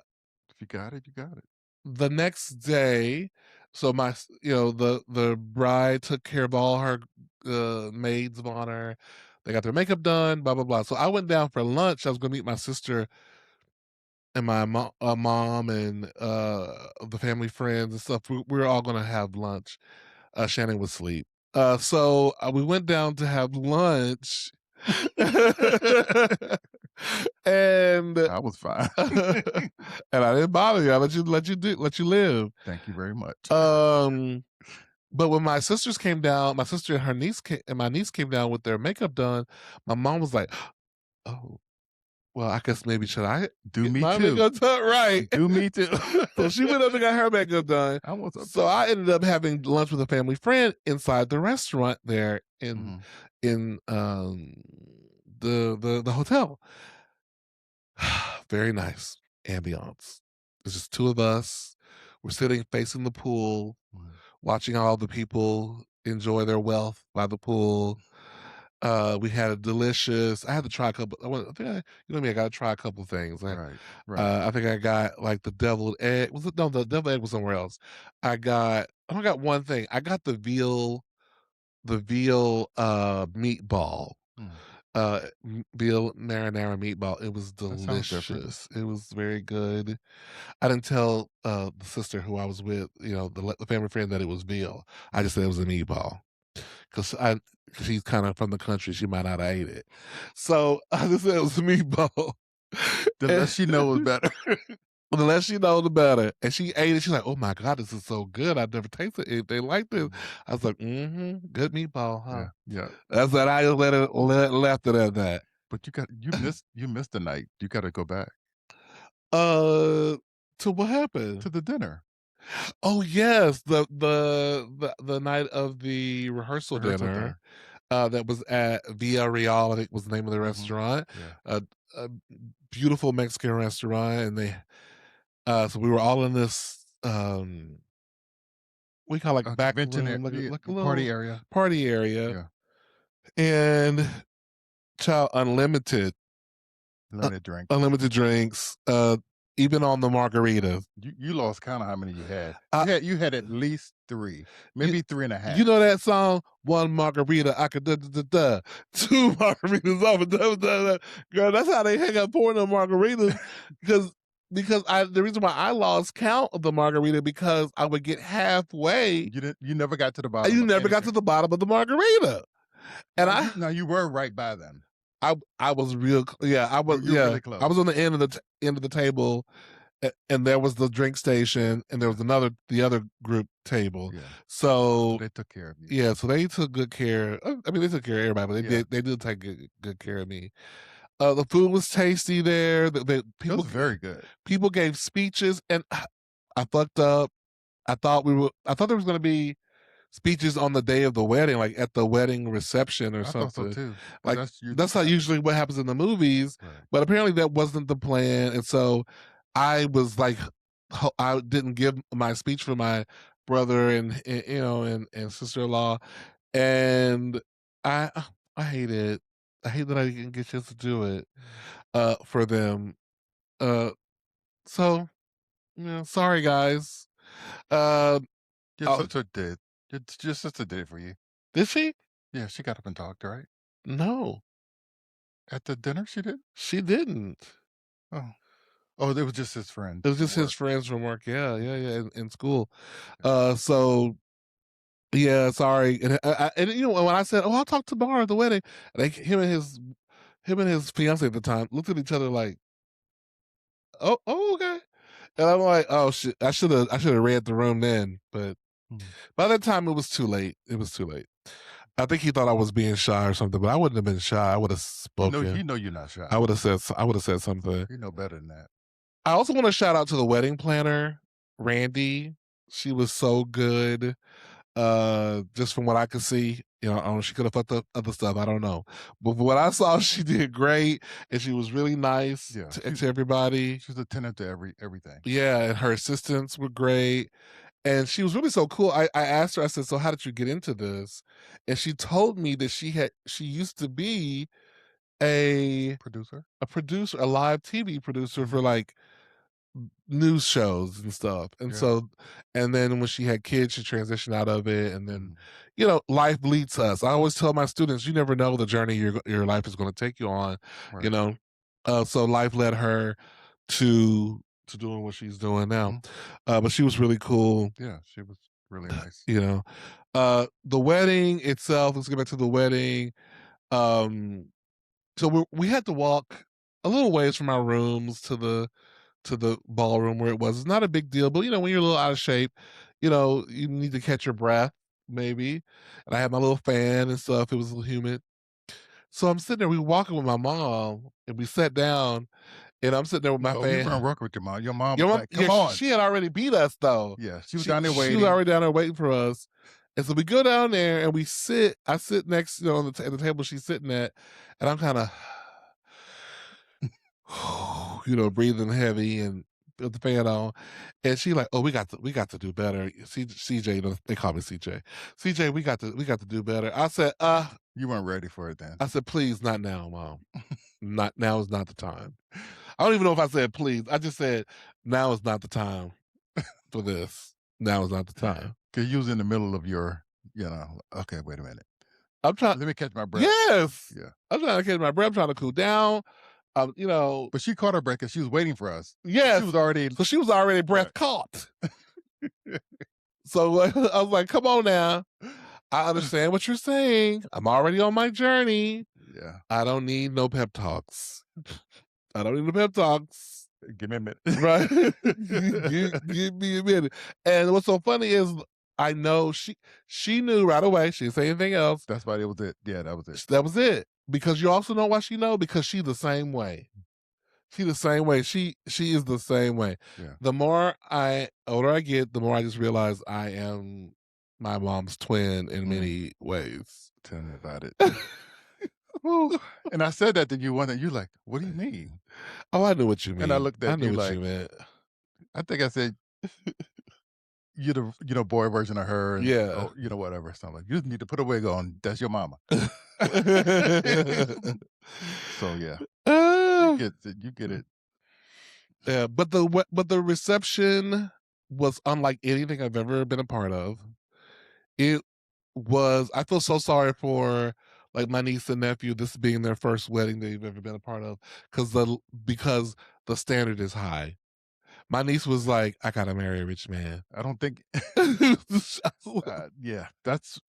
if you got it, you got it. the next day, so the bride took care of all her maids of honor. They got their makeup done, blah blah blah. So I went down for lunch. I was going to meet my sister and my mom and the family friends and stuff. We were all going to have lunch. Shannon was asleep. So we went down to have lunch, and I was fine. and I didn't bother you. I let you live. Thank you very much. Um, but when my sisters came down, my sister and her and my niece came down with their makeup done. My mom was like, "Oh, well, I guess maybe should I Do get me my too. makeup done?" Right. Do me too. So she went up and got her makeup done. I was So upset. I ended up having lunch with a family friend inside the restaurant there Mhm. in the hotel. Very nice ambiance. It's just two of us. We're sitting facing the pool, Mhm. watching all the people enjoy their wealth by the pool. We had a delicious. I had to try a couple. I think me. I got to try a couple things. Right, right. I think I got like the deviled egg. Was it no? The deviled egg was somewhere else. I only got one thing. I got the veal meatball. Mm. Veal marinara meatball. It was That sounds different. delicious. It was very good. I didn't tell the sister who I was with, the family friend, that it was veal. I just said it was a meatball because she's kind of from the country. She might not have ate it, so I just said it was a meatball. The And less she knows, better. the less she know, the better. And she ate it. She's like, "Oh my god, this is so good! I've never tasted anything like this." Mm. I was like, good meatball, huh?" Yeah, yeah. That's that. I just left it at that. But you missed the night. You gotta go back Uh, to what happened? to the dinner. Oh, yes, the night of the rehearsal Rehearsal dinner, dinner. that was at Villa Real, I think was the name of the Mhm. restaurant, Yeah. a a beautiful Mexican restaurant, and so we were all in this, we call, like, A back convention room, like a yeah, like a party little area. party area, Yeah. and child unlimited uh, Limited drinks. unlimited drinks, even on the margarita. You lost count of how many you had. I You had at least 3, you maybe 3 and a you half. know that song, "One margarita, I could da da da da, 2 margaritas off da da da da." Girl, that's how they hang up pouring the margaritas because I the reason why I lost count of the margarita because I would get halfway You never got to the and bottom you of never got to anything. the bottom of the margarita. And Now you were right by them. I was real yeah, You were really I was close. on the end of end of the table, and there was the drink station, and there was Yeah, the other group table. yeah. So So they took care of you. yeah, so they took good care. I mean, they took care of everybody, but Yeah. they did take good care of me. The food was tasty there. It was very good. people gave speeches, and I fucked up. I thought there was going to be speeches on the day of the wedding, like at the wedding reception or I thought so something. too, because Like that's usually that's what not happens. usually what happens in the movies, Right. but apparently that wasn't the plan. And so I was like, I didn't give my speech for my brother and you know and sister in law, and I I hate it. I hate that I didn't get a chance to do it Mm. for them. Uh, so yeah, sorry guys. Uh, Your oh, sister did. Your sister did it for you. did she? Yeah, she got up and talked, right? No, At the dinner, she did? she didn't. Oh. Oh, it was just his It friends was from just his work. friends from work. Yeah, yeah, yeah, in school. Yeah. So yeah, sorry. And you know when I said, "Oh, I'll talk tomorrow at the wedding," like him and his fiance at the time looked at each other like, "Oh, oh, okay." And I'm like, "Oh shit, I should have read the room then." But Mhm. by that time, it was too late. It was too late. I think he thought I was being shy or something, but I wouldn't have been shy. I would have He spoken. know you're not shy. I would have said something. You know better than that. I also want to shout out to the wedding planner, Randy. She was so good. Just from what I could see, you know, I don't know, she could have fucked up other stuff. I don't know, but from what I saw, she did great, and she was really nice Yeah, to everybody. she's attentive to everything. Yeah, and her assistants were great, and she was really so cool. I asked her, I said, "So how did you get into this?" And she told me that she used to be a Producer? producer, a live TV producer for Mhm. like news shows and stuff. And Yeah. so, and then when she had kids, she transitioned out of it. And then, Mhm. you know, life leads us. I always tell my students, you never know the journey your life is going to take you on, you Right. know. So life led her to doing what she's doing now. Mhm. But she was really cool, Yeah, she was really nice. you know. The wedding itself, let's get back to the wedding. Um, so we had to walk a little ways from our rooms to the ballroom where it was. It's not a big deal, but you know, when you're a little out of shape, you know, you need to catch your breath, maybe. And I had my little fan and stuff. It was a little humid. So I'm sitting there, we were walking with my mom, and we sat down, and I'm sitting there with my Oh, you weren't fan. working with your mom. Your mom Your was mom, like, yeah, "Come on." she had already beat us though. Yeah, she was down there She was waiting. already down there waiting for us. And so we go down there and we sit. I sit next, you know, on at the table she's sitting at, and I'm kind of you know, breathing heavy and put the fan on. And she like, "Oh, we got to do better." CJ, you know, they call me CJ. CJ, we got to do better. You weren't ready for it then. I said, "Please, not now, mom. Not now is not the time." I don't even know if I said please. I just said, "Now is not the time for this. Now is not the time." 'Cause you was in the middle of your, "Okay, wait a minute. I'm trying Let me catch my breath." Yes. Yeah. I'm trying to catch my breath, I'm trying to cool down. You know, But she caught her breath 'cause she was waiting for us. She yes. was already So she was already right. breath caught. So I was like, "Come on now. I understand what you're saying. I'm already on my journey. Yeah. I don't need no pep talks. I don't need no pep talks." Give me a minute. Right? Give me a minute. And what's so funny is I know she knew right away. She didn't say anything else. That's why it was it. Yeah, that was it. That was it. Because you also know why she know because she's the same way. She the same way. She is the same way. Yeah. The more I older I get, the more I just realize I am my mom's twin in Mm, many ways. tell me about it. Whew. And I said that to you one day. You're like, "What do you mean?" Oh, I knew what you And I mean. looked I at knew you what like, you meant. I think I said, "You're the boy version of her," and Yeah. or whatever. So I'm like, "You just need to put a wig on. That's your mama." So yeah, you Ah, get it. You get it. yeah, but the reception was unlike anything I've ever been a part of. It was I feel so sorry for, like, my niece and nephew, this being their first wedding they've ever been a part of, because the standard is high. My niece was like, "I gotta marry a rich man." I don't think. Yeah, that's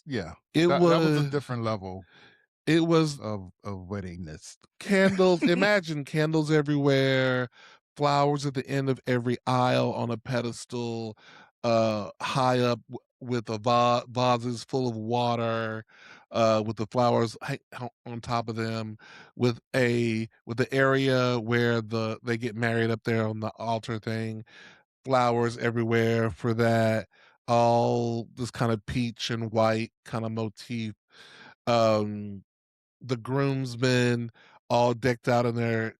yeah. It That was a was different level it was of weddingness. candles, imagine candles everywhere, flowers at the end of every aisle on a pedestal, high up with a vases full of water, with the flowers on top of them, with the area where they get married up there on the altar thing, flowers everywhere for that, all this kind of peach and white kind of motif. Um, the groomsmen all decked out in their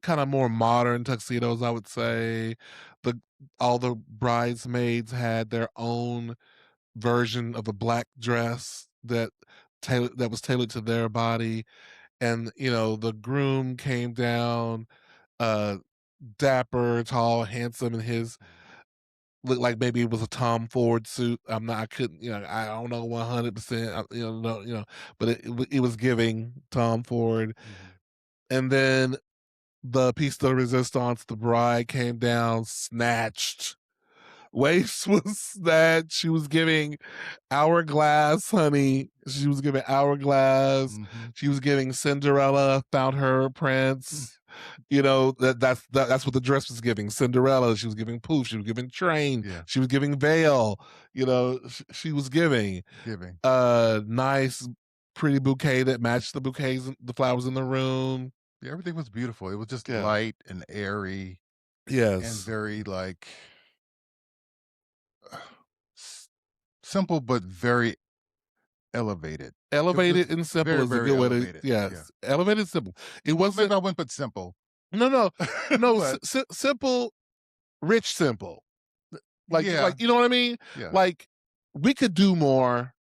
kind of more modern tuxedos, I would say. The all the bridesmaids had their own version of a black dress that was tailored to their body, and the groom came down, uh, dapper, tall, handsome, in his looked like maybe it was a Tom Ford suit. I couldn't, I don't know 100%, no, but it was giving Tom Ford. Mhm. And then the piece de resistance, the bride came down, snatched. Waist was snatched. She was giving hourglass, honey. She was giving hourglass. Mhm. She was giving Cinderella, found her Mm, prince. That's what the dress was giving. Cinderella. She was giving poof. She was giving train. yeah, She was giving veil. She was giving giving. nice, pretty bouquet that matched the flowers in the room. Yeah, everything was beautiful. It was just Yeah. light and airy and Yes. very, like, s simple, but very elevated. It was Elevated and simple very, is a very good way to, elevated. Yeah. yes. Elevated and simple. It Well, maybe wasn't I wouldn't put simple, no, no, no, but simple, rich, simple. yeah, You know what I mean? yeah, Like, we could do more,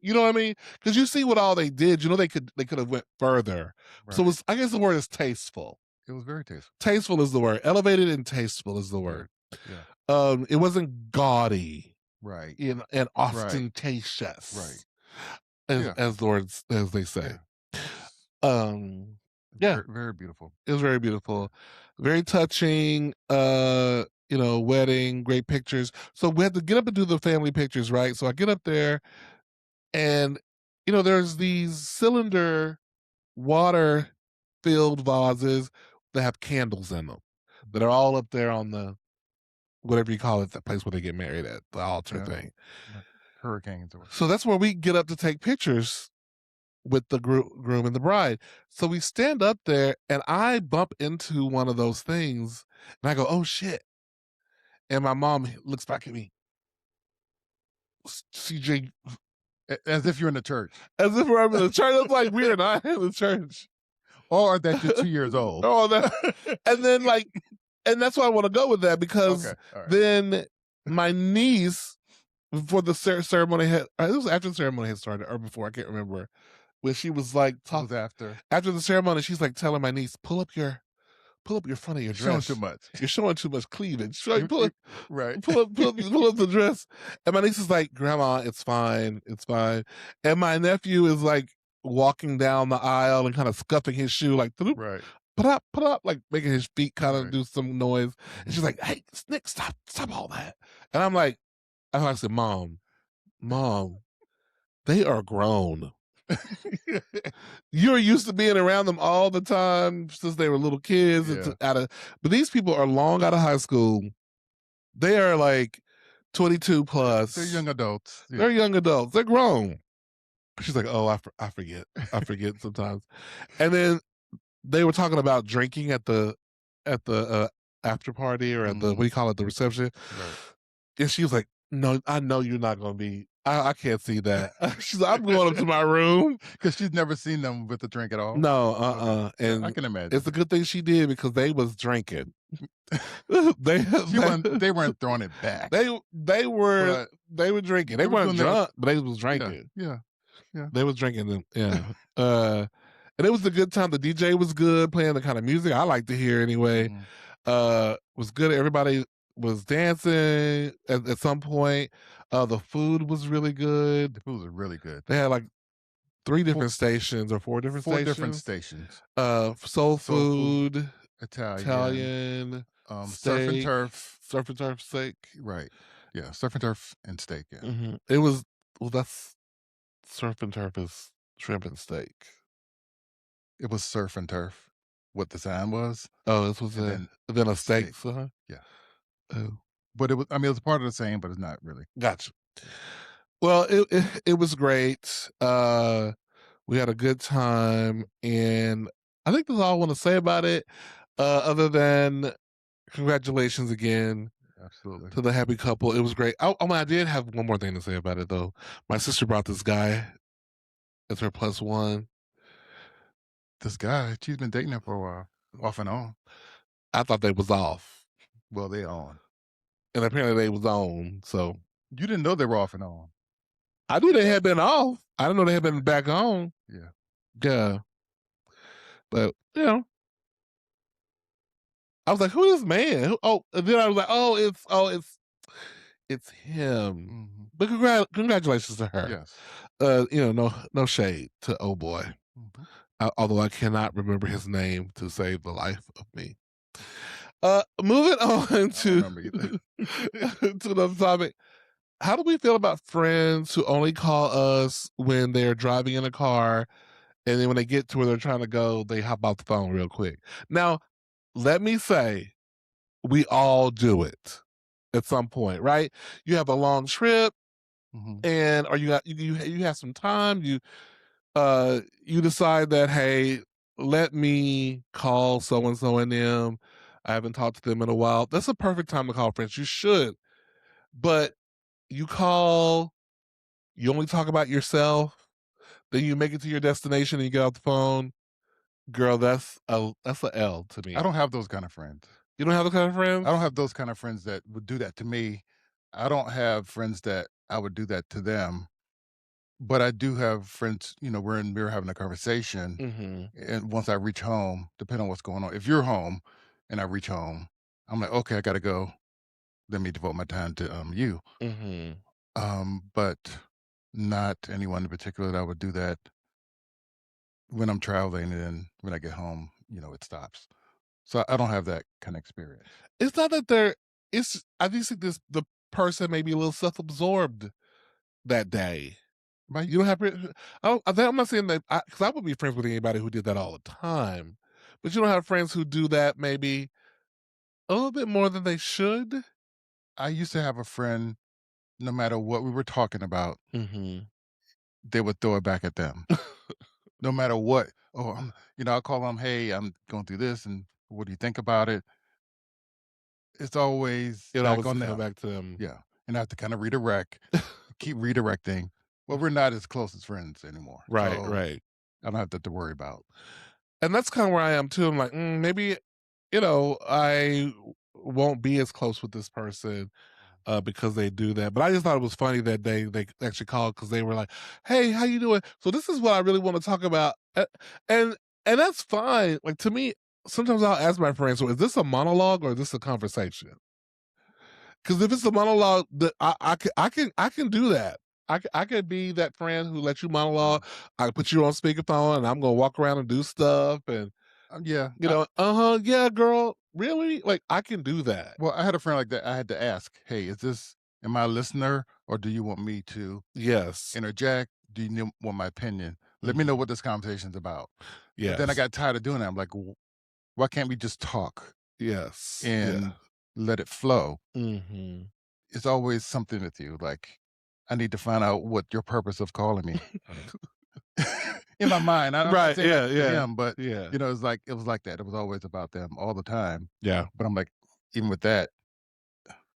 you know what I mean? Because you see what all they did, they could have went further. So, right. I guess the word is tasteful. It was very tasteful. Tasteful is the word. Elevated and tasteful is the Yeah, word. yeah, It wasn't gaudy right, and right, right. ostentatious, Yeah, as they say. yeah. It's Um, yeah, very, very beautiful. it was very Yeah. beautiful, very touching. Wedding, great pictures. So we had to get up and do the family pictures, right? So I get up there, and there's these cylinder water filled vases that have candles in them that are all up there on the whatever you call it, the place where they get married at, the altar Yeah, thing. like hurricanes or So that's where we get up to take pictures with the groom and the bride. So we stand up there, and I bump into one of those things, and I go, "Oh shit!" And my mom looks back at me, CJ, as if you're in the church, as if we're in the church. It's like we're not in the church. or that you're 2 years old. Oh, and then and that's why I want to go with that, Okay, because alright. then my niece, before the ceremony had, it was after the ceremony had started or before, I can't remember, when she was like It was after. after the ceremony, she's like telling my niece, pull up your front of your You're showing too dress. much. You're showing too much cleavage. She's like, You right. pull up the dress. And my niece is like, Grandma, it's fine. It's fine. And my nephew is like walking down the aisle and kind of scuffing his shoe, like, "Throop, Right, put up, like making his feet kind of right. do some noise. And Mhm. she's like, "Hey, Nick, stop all that." And I said, Mom, they are grown. You're used to being around them all the time since they were little kids. Yeah, But these people are long out of high school. They are like 22 they're plus. young adults, They're yeah. young adults. They're grown. She's like, "Oh, I forget. I forget sometimes." And then they were talking about drinking at the, after party or at the what do Mhm. you call it, the reception, Right. and she was like, "No, I know you're not gonna be I can't see that." She's like, "I'm going up to my room." 'Cause she's never seen them with a drink at all? No, Okay. Yeah, I and can it's imagine. a good thing she did because they was drinking. They She they wasn't they weren't throwing it back, they were but they were drinking. They they were weren't doing their drunk, but they was yeah, drinking. yeah, yeah. They was drinking them, yeah. And it was a good time. The DJ was good, playing the kind of music I like to hear anyway. Mhm. Was good. Everybody was dancing at some point. The food was really good. The food was really good. They had like three 4 different stations or four different 4 different stations. stations. Soul Soul food, food, Italian, Italian, surf and steak, turf. surf and turf steak. Right. Yeah, surf and turf and steak, yeah. It was well. That's surf and turf is shrimp and steak. It was surf and turf, what the sign was, Oh, this was and then a then steak, steak. son? Yeah. Oh, But it was I mean, it was part of the same, but it's not really. gotcha. Yeah. Well, it was great. We had a good time, and I think that's all I want to say about it. Other than congratulations again Absolutely. to the happy couple. It was great. I did have one more thing to say about it though. My sister brought this guy as her plus one. This guy, she's been dating him for a while, off and on. I thought they was off, Well, they on. and apparently they was on. So You didn't know they were off and on. I knew they had been off. I didn't know they had been back on. Yeah. Yeah, but I was like, "Who is this man?" Oh, and then I was like, it's him." Mhm. But congratulations to her. Yes. No shade to oh boy. Mhm. Although I cannot remember his name to save the life of me. Moving on I don't to remember either. to another topic. How do we feel about friends who only call us when they're driving in a car, and then when they get to where they're trying to go, they hop off the phone real quick? Now, let me say, we all do it at some point, right? You have a long trip, Mhm. and or you have some time. You decide that, hey, let me call so and so and them. I haven't talked to them in a while. That's a perfect time to call friends. You should, but you call. You only talk about yourself. Then you make it to your destination and you get off the phone. Girl, that's a L to I me. don't have those kind of friends. You don't have those kind of I don't friends. have those kind of friends that would do that to me. I don't have friends that I would do that to them, but I do have friends, we're having a conversation, Hmm. and once I reach home, depending on what's going on, if you're home and I reach home, I'm like, "Okay, I gotta go. Let me devote my time to, you." Hmm. But not anyone in particular that I would do that when I'm traveling, and then when I get home, it stops. So I don't have that kinda experience. It's not that they're. It's. I just think the person may be a little self-absorbed that day. Right? You don't have. I'm not saying that because I would be friends with anybody who did that all the time, but you don't have friends who do that maybe a little bit more than they should. I used to have a friend, no matter what we were talking about, Hmm. they would throw it back at them. No matter what. Oh, I'll call them, "Hey, I'm going through this, and what do you think about it?" It's always It back always on come them. back to them. Yeah, and I have to kinda redirect, keep redirecting. Well, we're not as close as friends anymore, Right, so right. I don't have that to worry about. And that's kind of where I am too. I'm like, maybe I won't be as close with this person because they do that. But I just thought it was funny that they actually called because they were like, "Hey, how you doing?" So this is what I really want to talk about, and and that's fine. Like to me, sometimes I'll ask my friends, "So is this a monologue or is this a conversation?" Because if it's a monologue, that I can do that. I could be that friend who lets you monologue. Mhm. I put you on speakerphone, and I'm gonna walk around and do stuff, and Yeah, yeah, girl, really? Like I can do that. I had a friend like that. I had to ask, "Hey, am I a listener, or do you want me to Yes. interject? Do you want my opinion? Let me know Mhm. what this conversation's about." But then I Yes. got tired of doing that. I'm like, why can't we just talk Yes. Yeah. and let it flow?" Mhm. It's always something with you. Like, I need to find out what your purpose of calling me. in my mind. I'm not Right, saying that yeah, to yeah, him, but, yeah, it was like that. It was always about them all the time. yeah. But I'm like, even with that,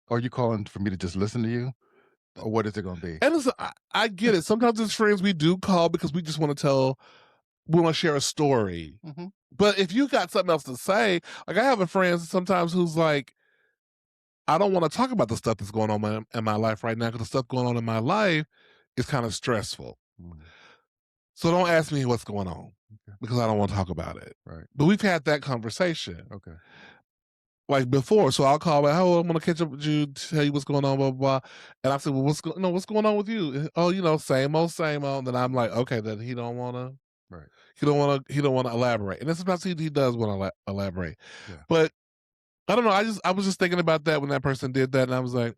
are you calling for me to just listen to you? Or what is it gonna be? And it's I get it. Sometimes as friends, we do call because we just wanna tell we wanna share a story. Mhm. But if you got something else to say, like, I have a friend sometimes who's like, "I don't wanna talk about the stuff that's going on in my life right now because the stuff going on in my life is kinda stressful. Mm, So don't ask me what's going on okay, because I don't wanna talk about it." right, But we've had that conversation, okay, like, before. So I'll call back, "Oh, I'm gonna catch up with you, tell you what's going on, blah, blah, blah." And I said, "Well, what's going on with you?" "Oh, same old, same old." Then I'm like, "Okay, then right, he don't wanna elaborate." And then sometimes he does wanna elaborate. yeah. But I don't know, I was just thinking about that when that person did that, and I was like,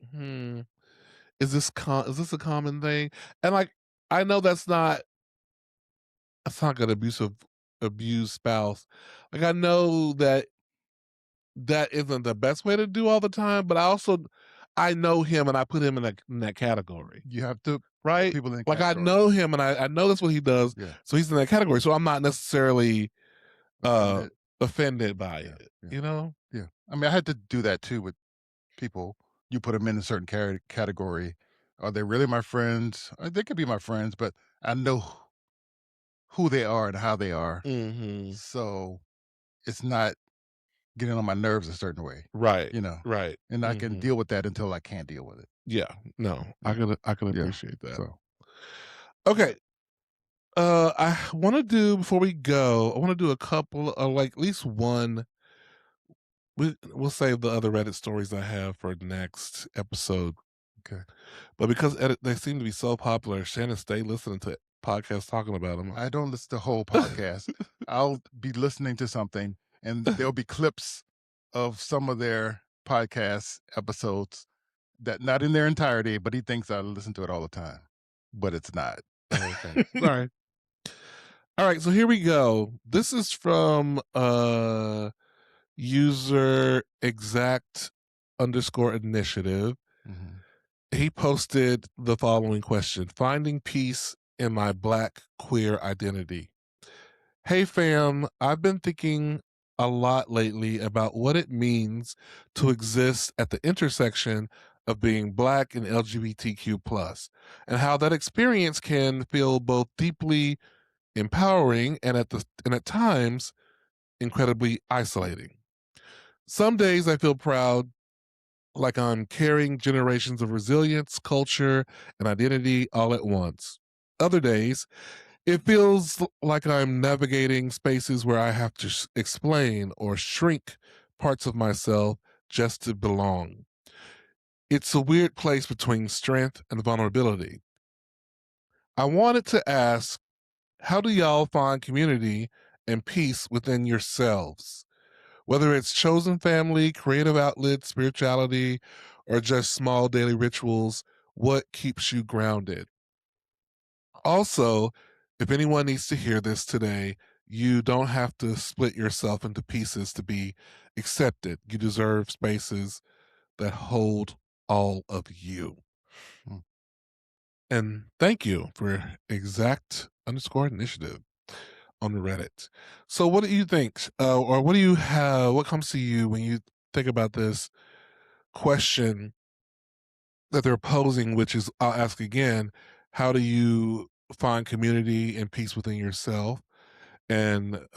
is this a common thing?" And, like, I know that's not gonna abuse spouse. Like, I know that that isn't the best way to do all the time, but I know him and I put him in that category, You have to put right? people in Like, I categories. know him and I know that's what he does, Yeah, so he's in that category, so I'm not necessarily, uh, offended. offended by Yeah, it, yeah, you know? yeah. I mean, I had to do that too with people. You put them in a certain category. Are they really my friends? They could be my friends, but I know who they are and how they are. Mhm. So it's not getting on my nerves a certain way, Right, you know, right. and I can Mhm. deal with that until I can't deal with it. Yeah, no, Yeah. I can Yeah. appreciate that. So, Okay, I wanna do before we go, I wanna do a couple of, like, at least one we'll save the other Reddit stories I have for next episode, okay. but because they seem to be so popular, Shannon stay listening to podcasts talking about I don't listen to whole podcasts. I'll be listening to something and there'll be clips of some of their podcast episodes that not in their entirety, but he thinks I listen to it all the time, but it's not. Okay. Alright. Alright, so here we go. This is from, user exact underscore initiative. Mhm. He posted the following question: finding peace in my black queer identity. Hey fam, I've been thinking a lot lately about what it means to exist at the intersection of being black and LGBTQ plus, and how that experience can feel both deeply empowering and at times incredibly isolating. Some days I feel proud, like I'm carrying generations of resilience, culture, and identity all at once. Other days, it feels like I'm navigating spaces where I have to explain or shrink parts of myself just to belong. It's a weird place between strength and vulnerability. I wanted to ask, how do y'all find community and peace within yourselves? Whether it's chosen family, creative outlets, spirituality, or just small daily rituals, what keeps you grounded? Also, if anyone needs to hear this today, you don't have to split yourself into pieces to be accepted. You deserve spaces that hold all of you. Mm. And thank you for exact underscore initiative on Reddit. So, what do you think, or what do you have? What comes to you when you think about this question that they're posing? Which is, I'll ask again: how do you find community and peace within yourself? And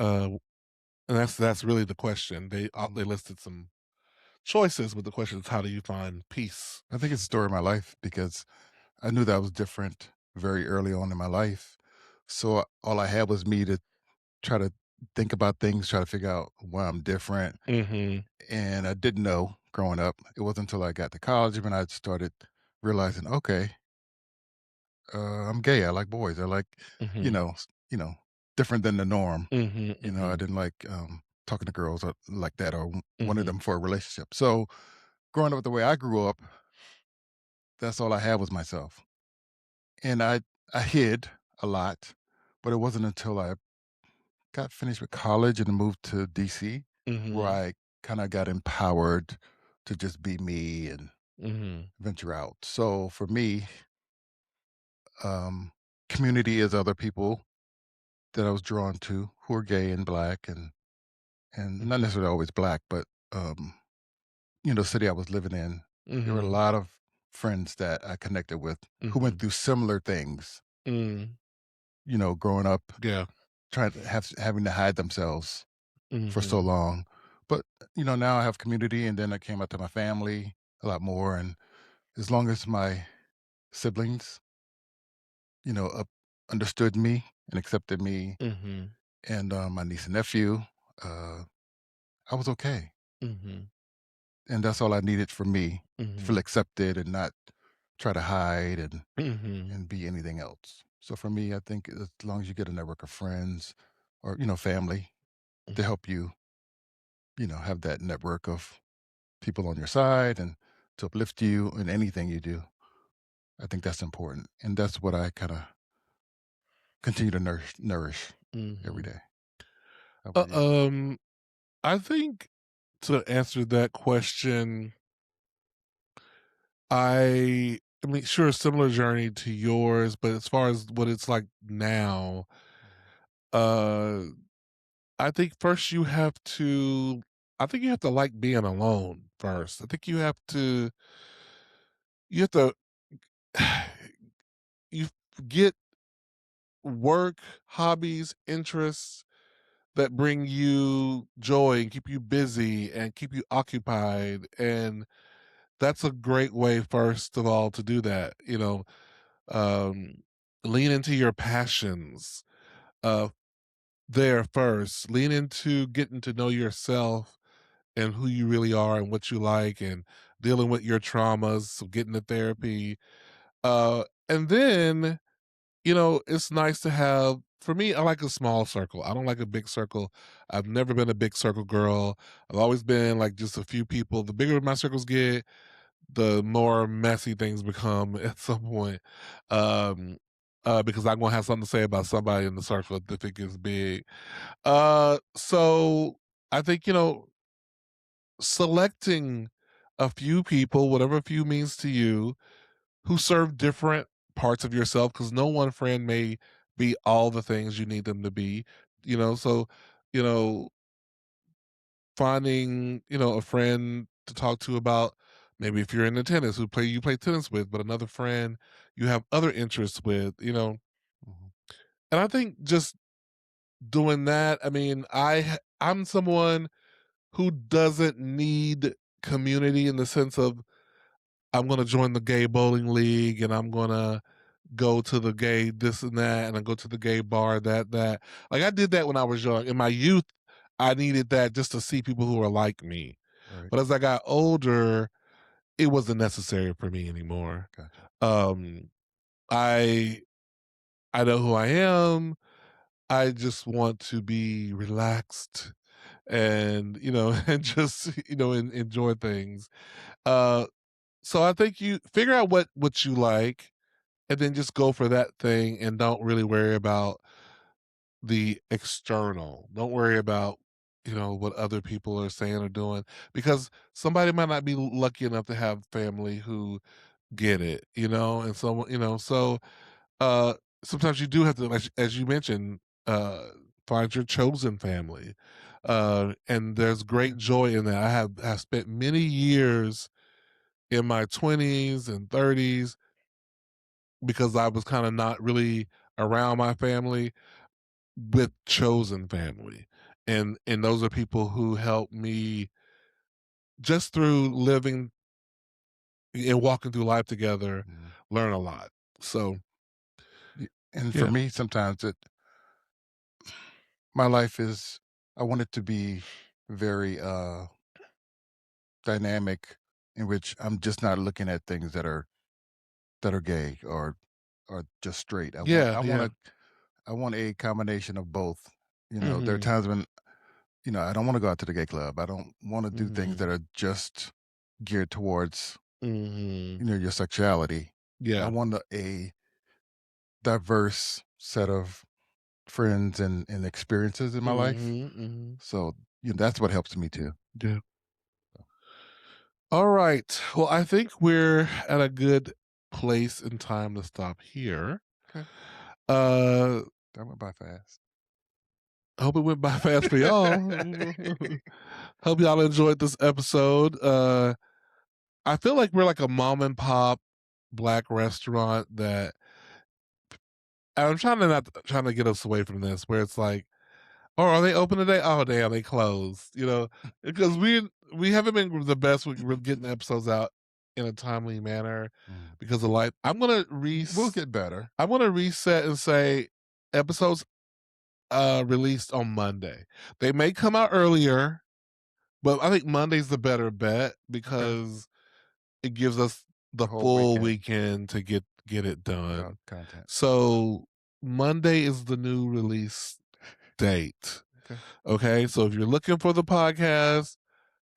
that's really the question. Mhm. They listed some choices, but the question is, how do you find peace? I think it's a story of my life because I knew that I was different very early on in my life. So all I had was me to try to think about things, try to figure out why I'm different. Mhm, And I didn't know growing up. It wasn't until I got to college when I started realizing, okay, I'm gay. I like boys. I like, mhm, you know, different than the norm. mhm, I mhm, didn't like talking to girls like that or wanted mhm, them for a relationship. So growing up the way I grew up, that's all I had was myself. And I hid a lot, but it wasn't until I got finished with college and moved to DC where mhm, I kind of got empowered to just be me and mhm, venture out. So for me, community is other people that I was drawn to who are gay and black and not Mhm. necessarily always black, but the city I was living in, there were a Mhm. lot of friends that I connected with who went Mhm. through similar things, Mm. growing up, Yeah. trying to having to hide themselves for so Mhm. long. But now I have community, and then I came out to my family a lot more. And as long as my siblings, up understood me and accepted me, Mhm. and my niece and nephew, uh, I was okay. Mhm. And that's all I needed for me to feel Mhm. accepted and not try to hide Mhm. and be anything else. So for me, I think as long as you get a network of friends or family to Mhm. help you, have that network of people on your side and to uplift you in anything you do, I think that's important, and that's what I kind of continue to nourish every Mhm. day. How Uh, about you? um, I think to answer that question, I mean, sure, similar journey to yours, but as far as what it's like now, uh, I think first you have to I think you have to like being alone first. I think you have to you get work, hobbies, interests that bring you joy and keep you busy and keep you occupied, and that's a great way first of all to do that, um, lean into your passions, uh, there first. Lean into getting to know yourself and who you really are and what you like and dealing with your traumas, so getting to therapy. And then, it's nice to have for me, I like a small circle. I don't like a big circle. I've never been a big circle girl. I've always been like just a few people. The bigger my circles get, the more messy things become at some point. Um, because I'm gonna have something to say about somebody in the circle if it gets big. So I think, selecting a few people, whatever a few means to you, who serve different parts of yourself, because no one friend may be all the things you need them to be, so, you know, finding, a friend to talk to about maybe if you're into tennis, you play tennis with, but another friend you have other interests with, Mhm, and I think just doing that, I mean, I'm someone who doesn't need community in the sense of I'm gonna join the gay bowling league and I'm gonna go to the gay this and that, and I go to the gay bar, that. Like I did that when I was young. In my youth, I needed that just to see people who are like me. right. But as I got older, it wasn't necessary for me anymore. Gotcha. Um, I I know who I am. I just want to be relaxed and and just enjoy things. Uh, so I think you figure out what you like, and then just go for that thing, and don't really worry about the external. Don't worry about, what other people are saying or doing, because somebody might not be lucky enough to have family who get it, and so uh sometimes you do have to, as you mentioned, find your chosen family. And there's Yeah. great joy in that. I have spent many years in my 20s and 30s because I was kind of not really around my family with chosen family. And those are people who help me just through living and walking through life together, Mhm. learn a lot. So, And for yeah. me, sometimes my life is I want it to be very dynamic, in which I'm just not looking at things that are gay or just straight. Yeah, yeah. I want a combination of both. There are Mhm. times when I don't want to go out to the gay club. I don't want to do things that Mhm. are just geared towards Mhm. your sexuality. I Yeah. want a diverse set of friends and experiences in my life. Mhm, mhm. So that's what helps me too. Yeah. Alright. Well, I think we're at a good place and time to stop here. Okay, Uh, that went by fast. Hope it went by fast for y'all. Hope y'all enjoyed this episode. I feel like we're like a mom and pop black restaurant that I'm trying to not trying to get us away from this, where it's like, oh, are they open today? Oh, damn, they closed. Because we haven't been the best with getting episodes out in a timely manner Mm. because of life. We'll get better. I'm gonna reset and say episodes released on Monday. They may come out earlier, but I think Monday's the better bet Okay. because it gives us The the whole full weekend weekend to get it done. content. So Monday is the new release date. Okay. Okay, so if you're looking for the podcast,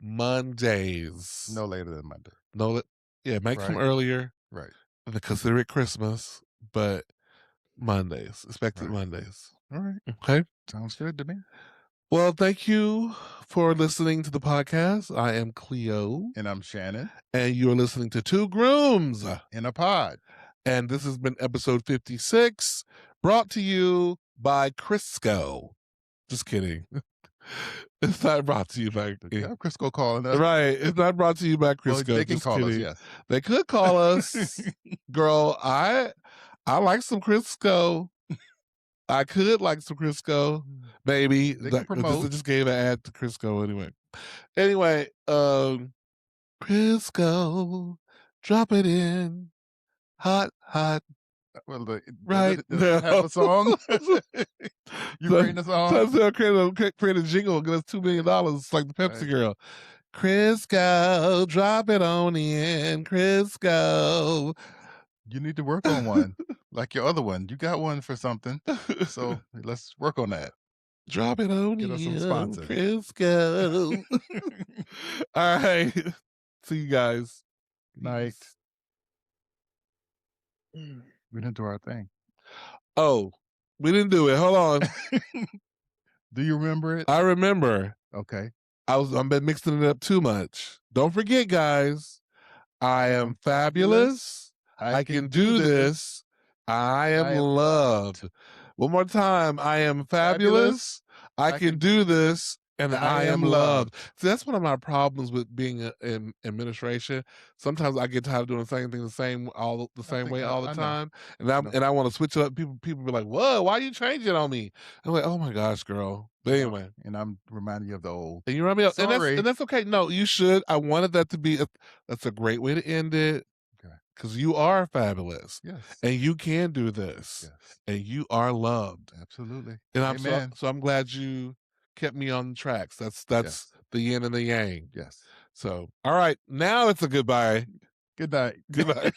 Mondays. No later than Monday. No, yeah, it might come Right. earlier. Right. Consider it Christmas, but Mondays, expected Right. Mondays. All right. Okay. Sounds good to me. Well, thank you for listening to the podcast. I am Cleo, And I'm Shannon and you are listening to Two Grooms. in a pod. And this has been episode 56, brought to you by Crisco. Just kidding. It's not brought to you by Yeah, Crisco calling us. right. It's not brought to you by Well, Crisco. they can Just call us, kidding. yes. They could call us. Girl, I like some Crisco. I could like some Crisco. Maybe. They can promote. Just gave an ad to Crisco anyway. Anyway, Crisco, drop it in. Hot, hot. Well, Right does it have a song? You creating a song? So create a jingle, get us $2 million. It's like the Pepsi Right. girl. Crisco, drop it on in. Crisco. You need to work on one like your other one. You got one for something. So let's work on that. Drop it on Get us some in. sponsors. Crisco. All right. See you guys. Night. Peace. We didn't do our thing. Oh, we didn't do it. Hold on. Do you remember it? I remember. Okay. I've been mixing it up too much. Don't forget, guys. I am fabulous. I can do this. I am I am loved. One more time. I am fabulous. I can do this. And I am loved. See, that's one of my problems with being in administration. Sometimes I get tired of doing the same thing the same way all the I know. time, and I know. I want to switch it up. People be like, "Whoa, why are you changing on me?" I'm like, "Oh my gosh, girl." But I know. anyway, And I'm reminding you of the old. and you remind me of, Sorry. and that's okay. No, you should. I wanted that to be that's a great way to end it Okay. because you are fabulous Yes. and you can do this Yes. and you are loved. Absolutely. And Amen. so I'm glad you kept me on the tracks. That's Yes. the yin and the yang. Yes. So all right, now it's a goodbye. Good night. Goodbye.